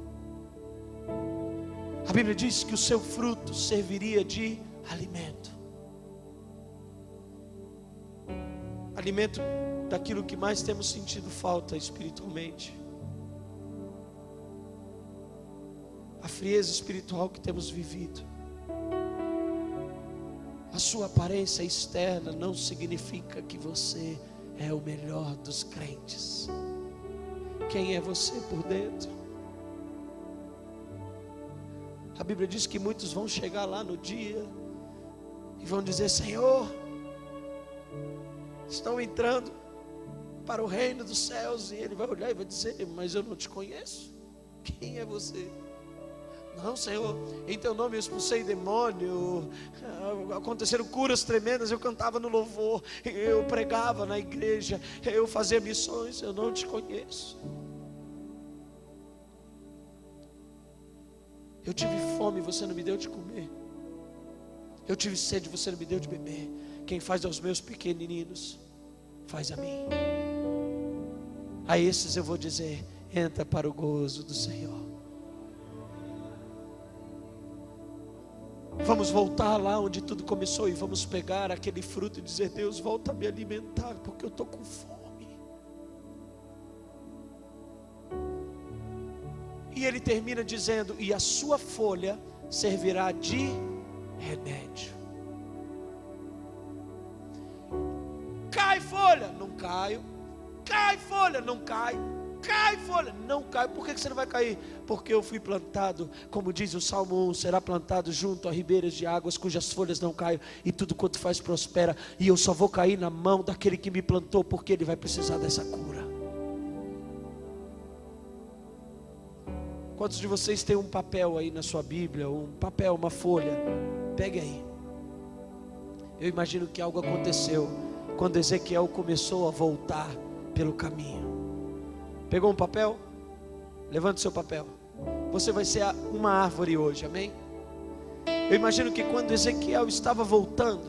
A Bíblia diz que o seu fruto serviria de alimento. Alimento daquilo que mais temos sentido falta espiritualmente. A frieza espiritual que temos vivido. A sua aparência externa não significa que você é o melhor dos crentes. Quem é você por dentro? A Bíblia diz que muitos vão chegar lá no dia e vão dizer: Senhor, estão entrando para o reino dos céus. E ele vai olhar e vai dizer: mas eu não te conheço. Quem é você? Não, Senhor, em teu nome eu expulsei demônio, aconteceram curas tremendas, eu cantava no louvor, eu pregava na igreja, eu fazia missões. Eu não te conheço. Eu tive fome, você não me deu de comer. Eu tive sede, você não me deu de beber. Quem faz aos meus pequeninos, faz a mim. A esses eu vou dizer: entra para o gozo do Senhor. Vamos voltar lá onde tudo começou e vamos pegar aquele fruto e dizer: Deus, volta a me alimentar, porque eu estou com fome. E ele termina dizendo: e a sua folha servirá de remédio. Cai folha, não caio. Cai folha, não cai. Cai folha, não cai. Por que você não vai cair? Porque eu fui plantado, como diz o Salmo 1, será plantado junto a ribeiras de águas, cujas folhas não caem, e tudo quanto faz prospera. E eu só vou cair na mão daquele que me plantou, porque ele vai precisar dessa cura. Quantos de vocês têm um papel aí na sua Bíblia? Um papel, uma folha? Pegue aí. Eu imagino que algo aconteceu quando Ezequiel começou a voltar pelo caminho. Pegou um papel? Levante seu papel. Você vai ser uma árvore hoje, amém? Eu imagino que quando Ezequiel estava voltando,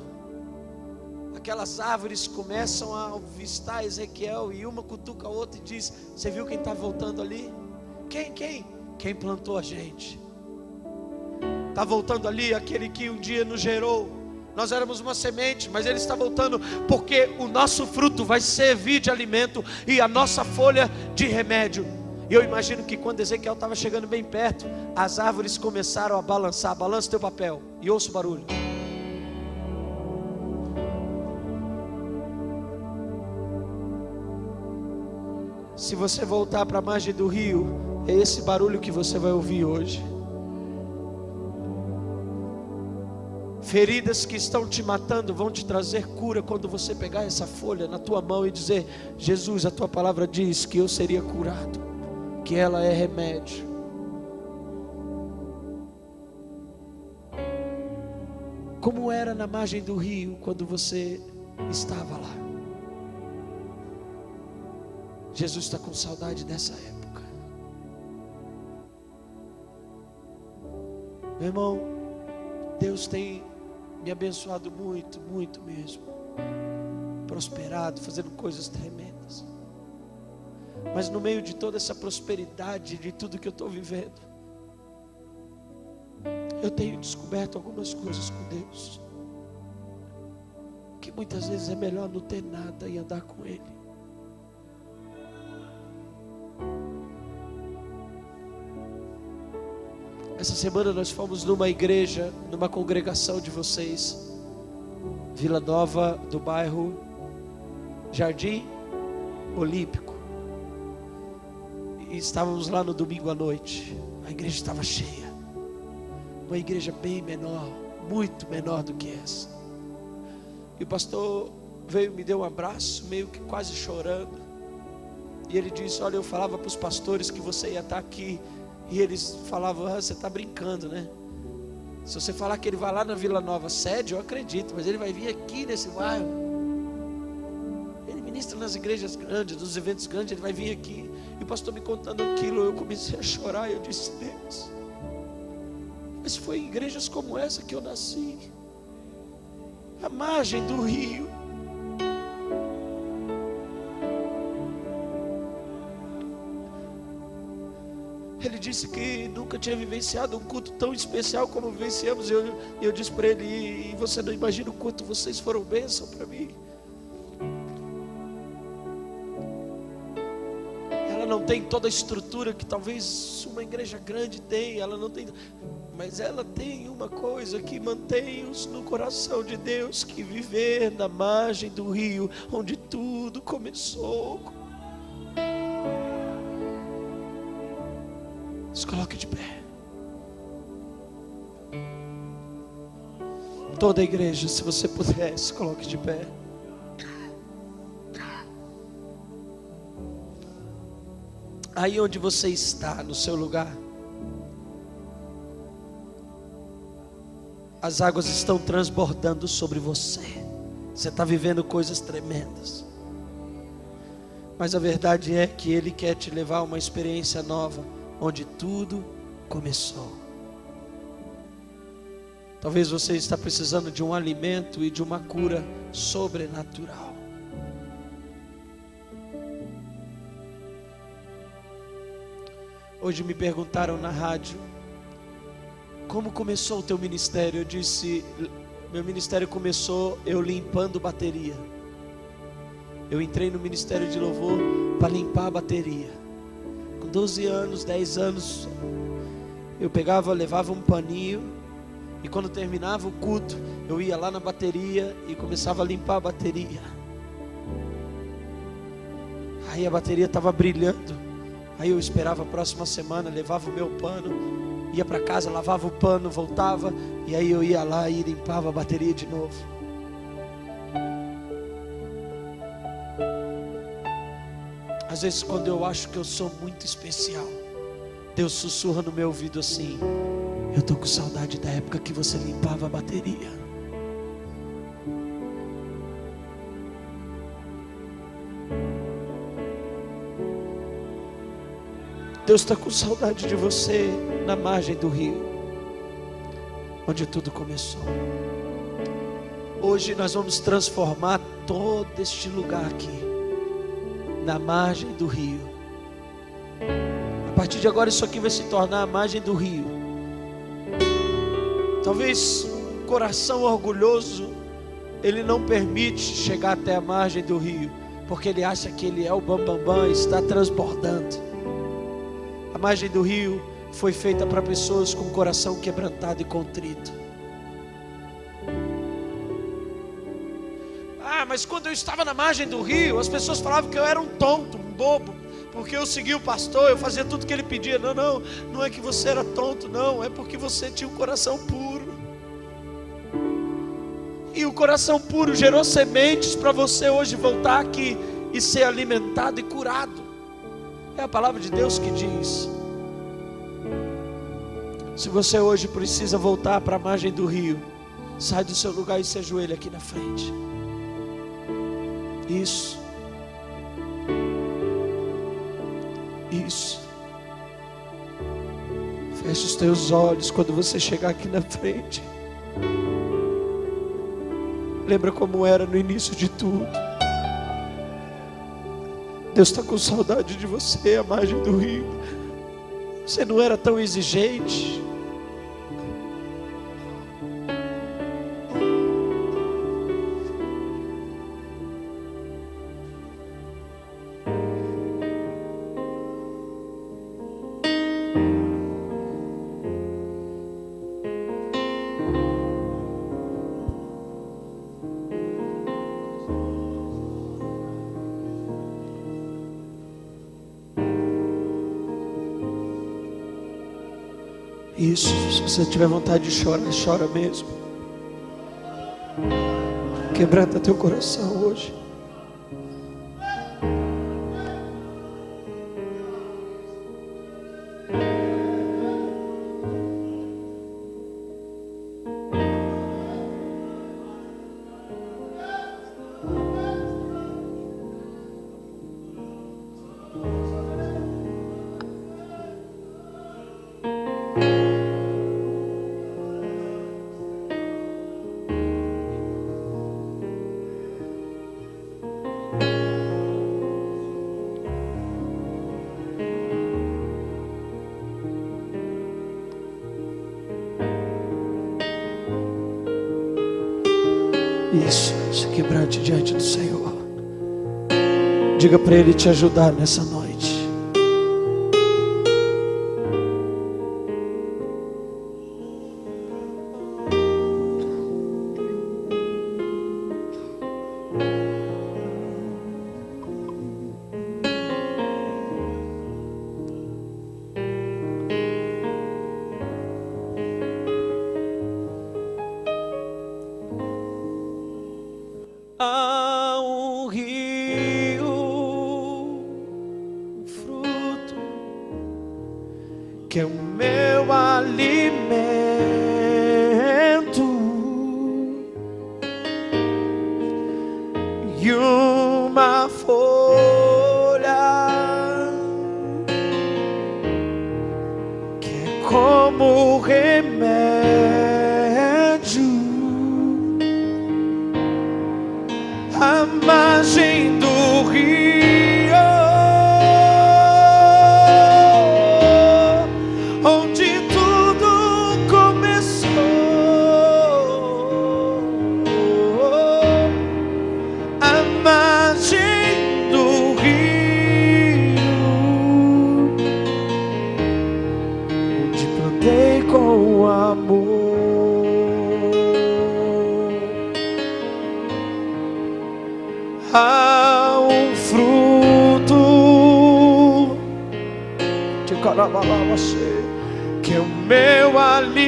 aquelas árvores começam a avistar Ezequiel, e uma cutuca a outra e diz: você viu quem está voltando ali? Quem plantou a gente. Está voltando ali aquele que um dia nos gerou. Nós éramos uma semente, mas ele está voltando, porque o nosso fruto vai servir de alimento e a nossa folha de remédio. E eu imagino que quando Ezequiel estava chegando bem perto, as árvores começaram a balançar. Balança teu papel e ouça o barulho. Se você voltar para a margem do rio, é esse barulho que você vai ouvir hoje. Feridas que estão te matando vão te trazer cura quando você pegar essa folha na tua mão e dizer: Jesus, a tua palavra diz que eu seria curado, que ela é remédio. Como era na margem do rio quando você estava lá? Jesus está com saudade dessa época. Meu irmão, Deus tem me abençoado muito, muito mesmo. Prosperado, fazendo coisas tremendas. Mas no meio de toda essa prosperidade, de tudo que eu estou vivendo, eu tenho descoberto algumas coisas com Deus, que muitas vezes é melhor não ter nada e andar com Ele. Essa semana nós fomos numa igreja, numa congregação de vocês, Vila Nova, do bairro Jardim Olímpico. E estávamos lá no domingo à noite. A igreja estava cheia. Uma igreja bem menor, muito menor do que essa. E o pastor veio, me deu um abraço, meio que quase chorando. E ele disse: olha, eu falava para os pastores que você ia estar aqui. E eles falavam: você está brincando, né? Se você falar que ele vai lá na Vila Nova sede, eu acredito, mas ele vai vir aqui nesse bairro. Ele ministra nas igrejas grandes, nos eventos grandes, ele vai vir aqui. E o pastor me contando aquilo, eu comecei a chorar. E eu disse: Deus, mas foi em igrejas como essa que eu nasci, à margem do rio. Ele disse que nunca tinha vivenciado um culto tão especial como vivenciamos. Eu disse para ele: e você não imagina o quanto vocês foram bênção para mim. Ela não tem tem toda a estrutura que talvez uma igreja grande tem, ela não tem, mas ela tem uma coisa que mantém-os no coração de Deus, que viver na margem do rio, onde tudo começou. Se coloque de pé. Toda a igreja, se você puder, se coloque de pé. Aí onde você está, no seu lugar, as águas estão transbordando sobre você. Você está vivendo coisas tremendas. Mas a verdade é que Ele quer te levar a uma experiência nova, onde tudo começou. Talvez você está precisando de um alimento e de uma cura sobrenatural. Hoje me perguntaram na rádio, como começou o teu ministério? Eu disse, meu ministério começou eu limpando bateria. Eu entrei no ministério de louvor para limpar a bateria. Com 12 anos, 10 anos, eu levava um paninho, e quando terminava o culto, eu ia lá na bateria e começava a limpar a bateria. Aí a bateria estava brilhando. Aí eu esperava a próxima semana, levava o meu pano, ia para casa, lavava o pano, voltava, e aí eu ia lá e limpava a bateria de novo. Às vezes quando eu acho que eu sou muito especial, Deus sussurra no meu ouvido assim: eu estou com saudade da época que você limpava a bateria. Deus está com saudade de você na margem do rio, onde tudo começou. Hoje nós vamos transformar todo este lugar aqui na margem do rio. A partir de agora isso aqui vai se tornar a margem do rio. Talvez um coração orgulhoso, ele não permite chegar até a margem do rio, porque ele acha que ele é o bambambam, está transbordando. A margem do rio foi feita para pessoas com o coração quebrantado e contrito. Mas quando eu estava na margem do rio, as pessoas falavam que eu era um tonto, um bobo, porque eu seguia o pastor, eu fazia tudo que ele pedia. Não é que você era tonto, não, é porque você tinha um coração puro. E o coração puro gerou sementes para você hoje voltar aqui e ser alimentado e curado. É a palavra de Deus que diz. Se você hoje precisa voltar para a margem do rio, sai do seu lugar e se ajoelha aqui na frente. Isso. Isso. Feche os teus olhos quando você chegar aqui na frente. Lembra como era no início de tudo. Deus está com saudade de você à margem do rio. Você não era tão exigente. Isso, se você tiver vontade de chorar, chora mesmo. Quebranta teu coração hoje. Isso, se quebrante diante do Senhor. Diga para Ele te ajudar nessa noite. que é o meu alimento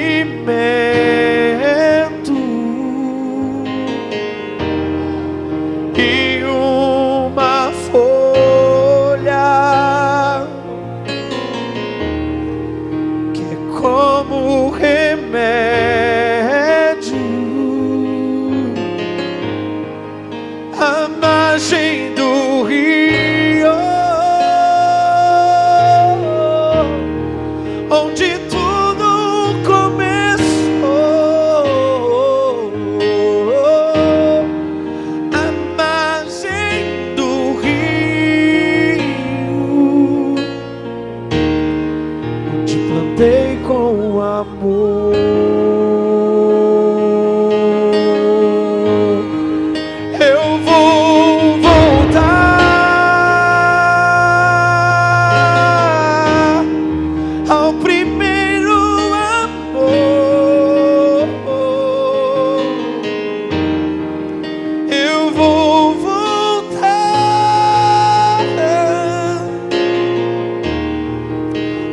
e uma folha que é como remédio à margem do rio, onde tudo começou, à margem do rio, onde plantei com amor. Eu vou voltar ao primeiro amor. Eu vou voltar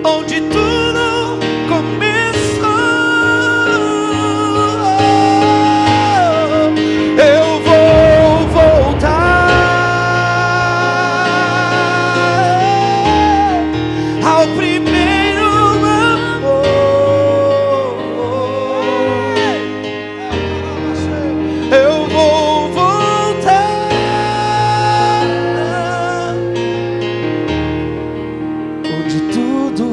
onde tudo começou. Eu vou voltar ao primeiro amor. Eu vou voltar onde tudo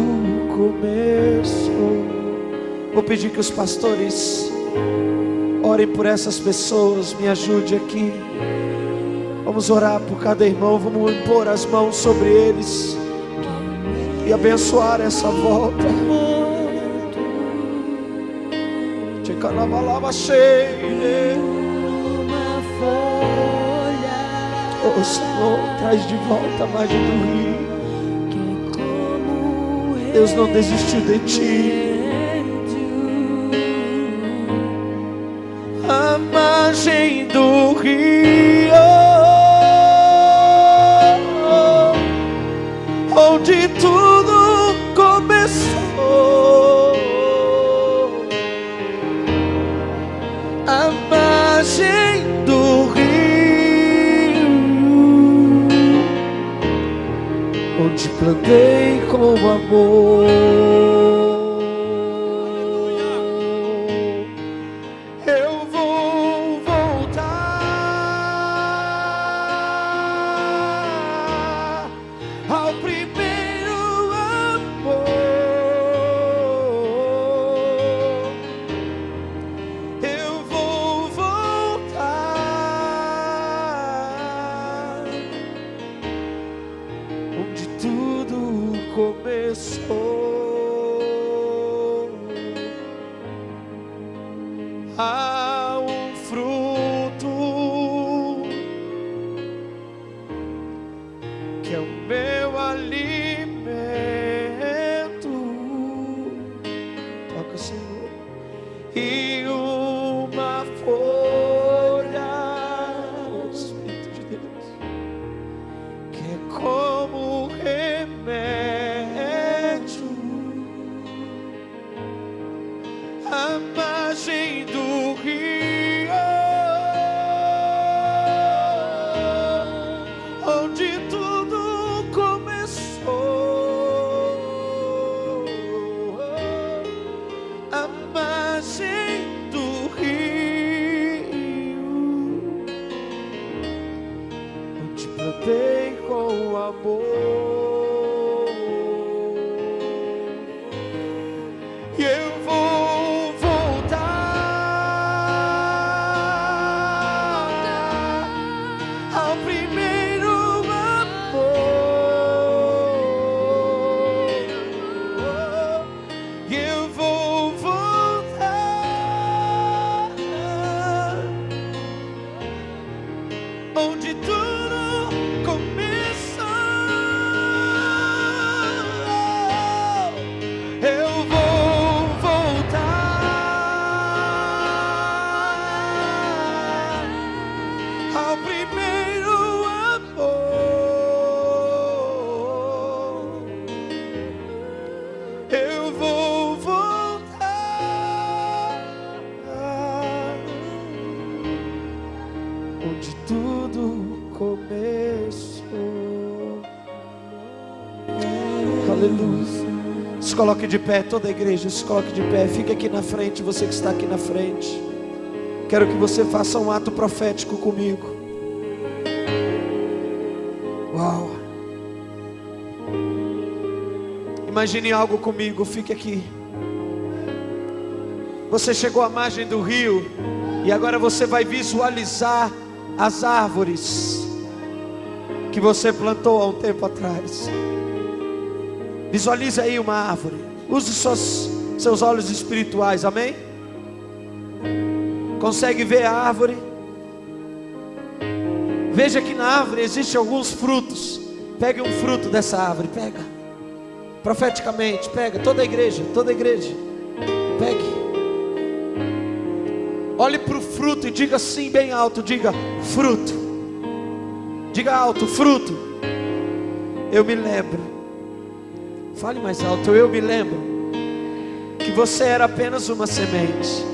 começou. Vou pedir que os pastores orem por essas pessoas, me ajude aqui. Vamos orar por cada irmão, vamos impor as mãos sobre eles e abençoar essa volta. Oh Senhor, traz de volta a margem do rio. Deus não desistiu de ti. A margem do rio, onde tudo começou, a margem do rio, onde plantei com amor. Eu vou voltar ao primeiro amor. Eu vou voltar onde tudo começou. Há um fruto que é o meu alimento. Toca, Senhor. E uma folha, oh, Espírito de Deus, que é como remédio à margem do rio, onde tudo começou, à margem do rio, onde plantei com amor. E eu vou voltar ao primeiro amor. E eu vou voltar onde tudo começou. Aleluia. Se coloque de pé, toda a igreja, se coloque de pé. Fique aqui na frente, você que está aqui na frente. Quero que você faça um ato profético comigo. Uau. Imagine algo comigo, fique aqui. Você chegou à margem do rio e agora você vai visualizar as árvores que você plantou há um tempo atrás. Visualize aí uma árvore. Use seus olhos espirituais, amém? Consegue ver a árvore? Veja que na árvore existem alguns frutos. Pegue um fruto dessa árvore, pega. Profeticamente, pega. Toda a igreja. Pegue. Olhe para o fruto e diga assim bem alto. Diga, fruto. Diga alto, fruto. Eu me lembro. Fale mais alto. Eu me lembro que você era apenas uma semente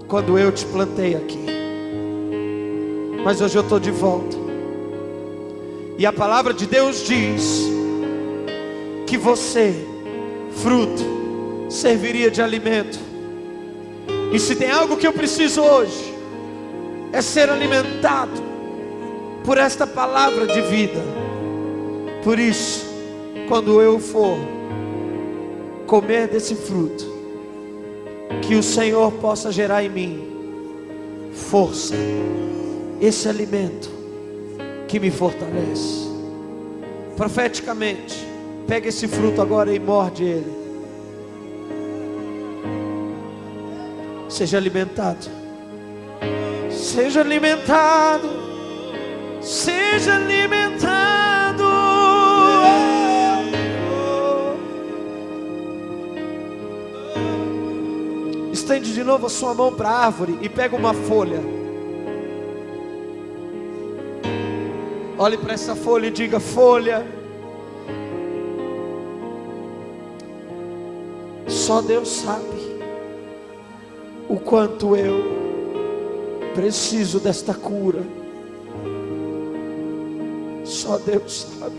quando eu te plantei aqui. Mas hoje eu estou de volta. E a palavra de Deus diz que você, fruto, serviria de alimento. E se tem algo que eu preciso hoje, é ser alimentado por esta palavra de vida. Por isso, quando eu for comer desse fruto, que o Senhor possa gerar em mim força, esse alimento que me fortalece. Profeticamente, pega esse fruto agora e morde ele. Seja alimentado. Seja alimentado. Seja alimentado. Estende de novo a sua mão para a árvore e pega uma folha. Olhe para essa folha e diga: folha. Só Deus sabe o quanto eu preciso desta cura. Só Deus sabe.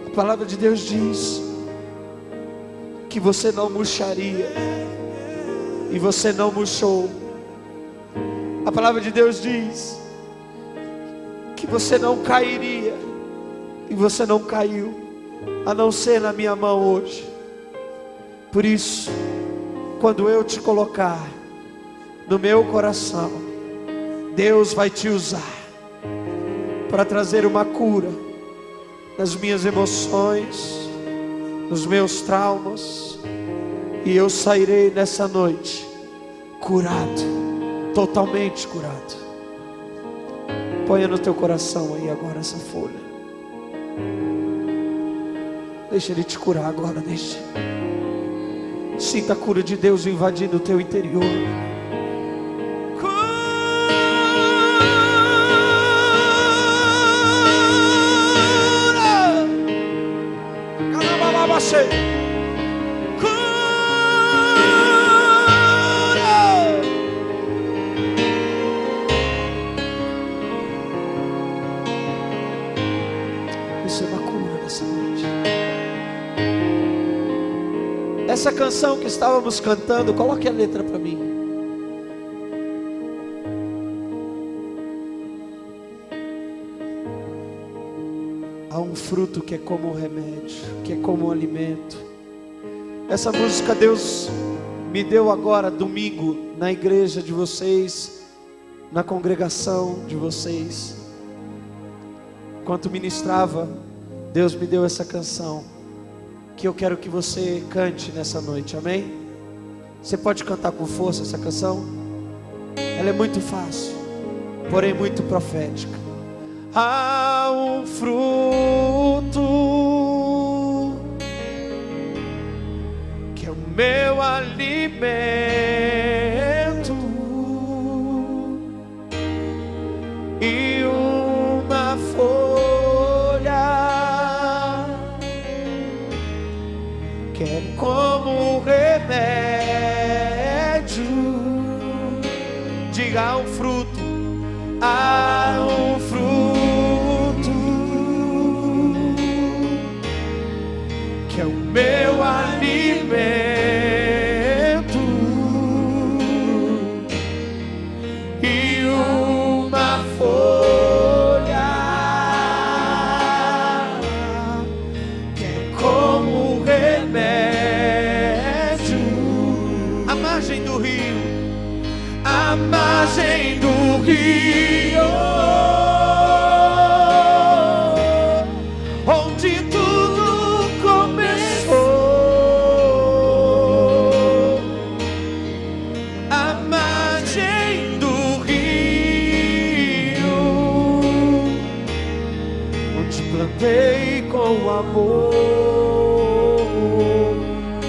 A palavra de Deus diz que você não murcharia, e você não murchou. A palavra de Deus diz que você não cairia, e você não caiu, a não ser na minha mão hoje. Por isso, quando eu te colocar no meu coração, Deus vai te usar para trazer uma cura nas minhas emoções, nos meus traumas, e eu sairei nessa noite curado, totalmente curado. Ponha no teu coração aí agora essa folha. Deixa Ele te curar agora, deixa. Sinta a cura de Deus invadindo o teu interior. Receba a cura nessa noite. Essa canção que estávamos cantando, coloque a letra para mim. Há um fruto que é como um remédio, que é como um alimento. Essa música Deus me deu agora, domingo, na igreja de vocês, na congregação de vocês. Enquanto ministrava, Deus me deu essa canção, que eu quero que você cante nessa noite, amém? Você pode cantar com força essa canção? Ela é muito fácil, porém muito profética. Há um fruto que é o meu alimento, e uma folha que é como um remédio Diga: há um fruto, há um fruto que é o meu alimento. A margem do rio, onde tudo começou. A margem do rio, onde plantei com amor.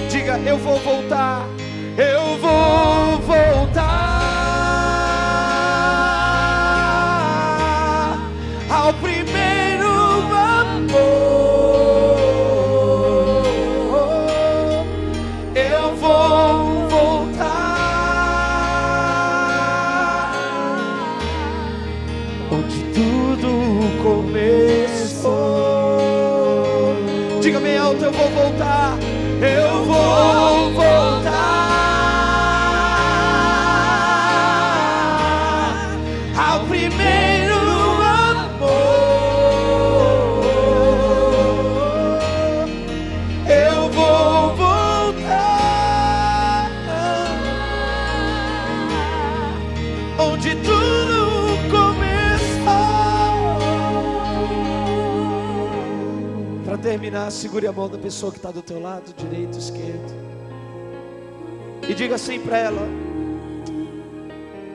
Diga: eu vou voltar, eu vou voltar ao primeiro amor. Eu vou voltar onde tudo começou. Diga bem alto: eu vou voltar, eu vou voltar ao primeiro amor. Eu vou voltar onde tudo começou. Para terminar, segure a mão da pessoa que está do teu lado, direito, esquerdo, e diga assim para ela.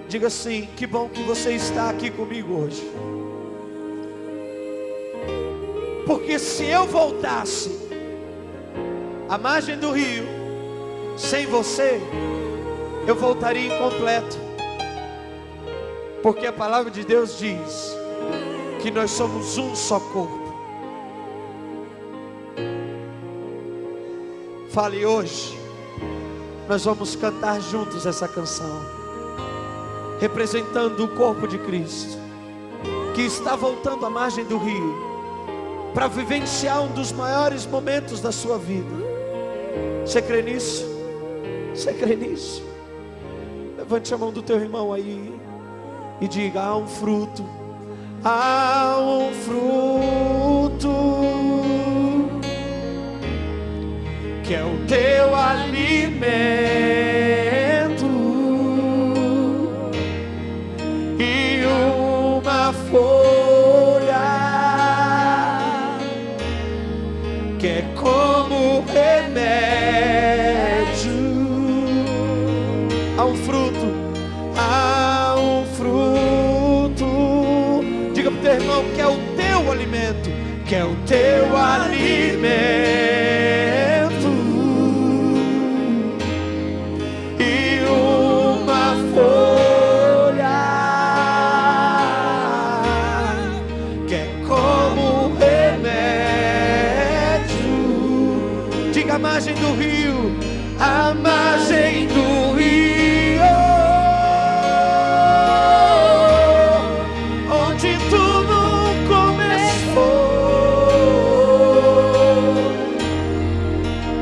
Diga assim: que bom que você está aqui comigo hoje. Porque se eu voltasse à margem do rio sem você, eu voltaria incompleto. Porque a palavra de Deus diz que nós somos um só corpo. Fale: hoje nós vamos cantar juntos essa canção, representando o corpo de Cristo, que está voltando à margem do rio, para vivenciar um dos maiores momentos da sua vida. Você crê nisso? Você crê nisso? Levante a mão do teu irmão aí e diga: há um fruto, há um fruto que é o teu alimento, e uma folha que é como remédio. Há um fruto, há um fruto. Diga para o teu irmão que é o teu alimento, que é o teu alimento. A margem do rio, a margem do rio, onde tudo começou.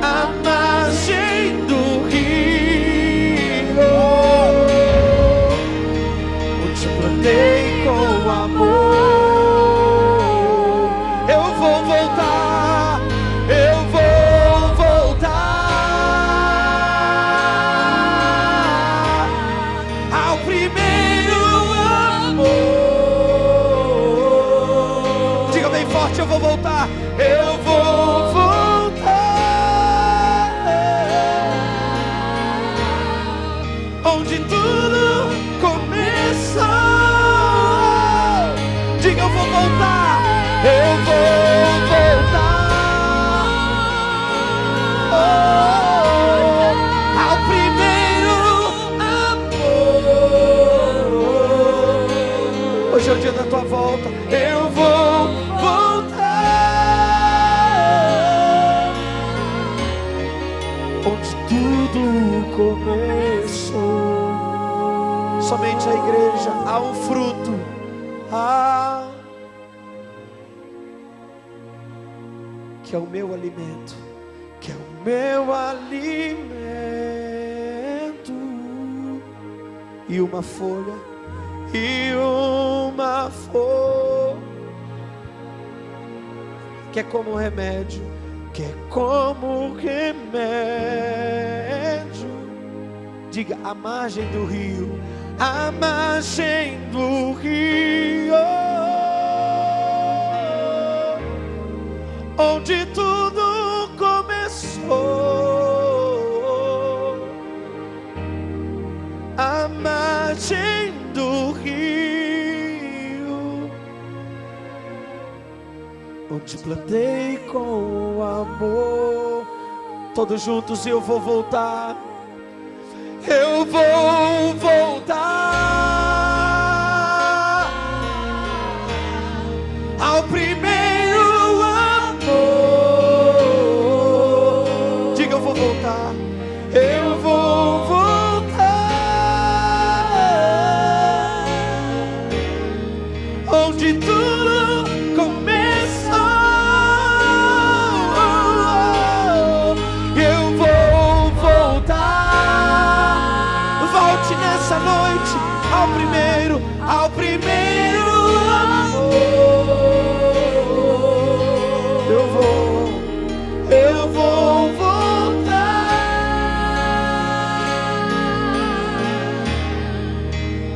A margem do rio, onde plantei com amor. Eu vou voltar, eu vou eu vou voltar, eu vou voltar onde tudo começou. Diga: eu vou voltar, eu vou voltar ao primeiro amor. Hoje é o dia da tua volta, eu vou onde tudo começou. Somente a igreja. Há um fruto. Que é o meu alimento. Que é o meu alimento. E uma folha. E uma folha. Que é como um remédio. Que é como remédio. Diga, à margem do rio. À margem do rio. Onde tudo começou. À margem do rio. Onde plantei com amor. Todos juntos eu vou voltar. Eu vou voltar ao primeiro amor. Diga, eu vou voltar. Eu vou voltar onde tudo começou. Eu vou voltar. Volte nessa noite ao primeiro amor. Eu vou voltar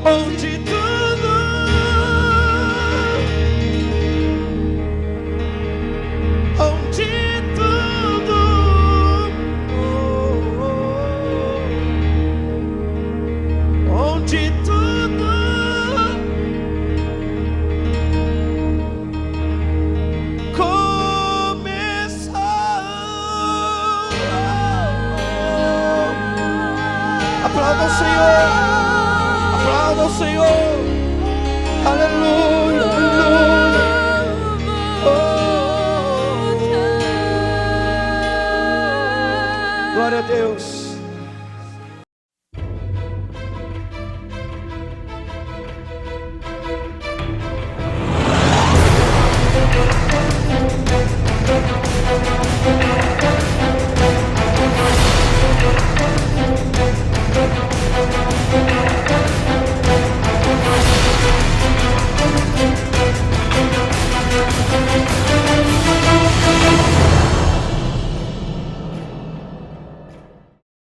onde tudo Aplauda o Senhor. Aplauda o Senhor. Aleluia, aleluia. Glória a Deus.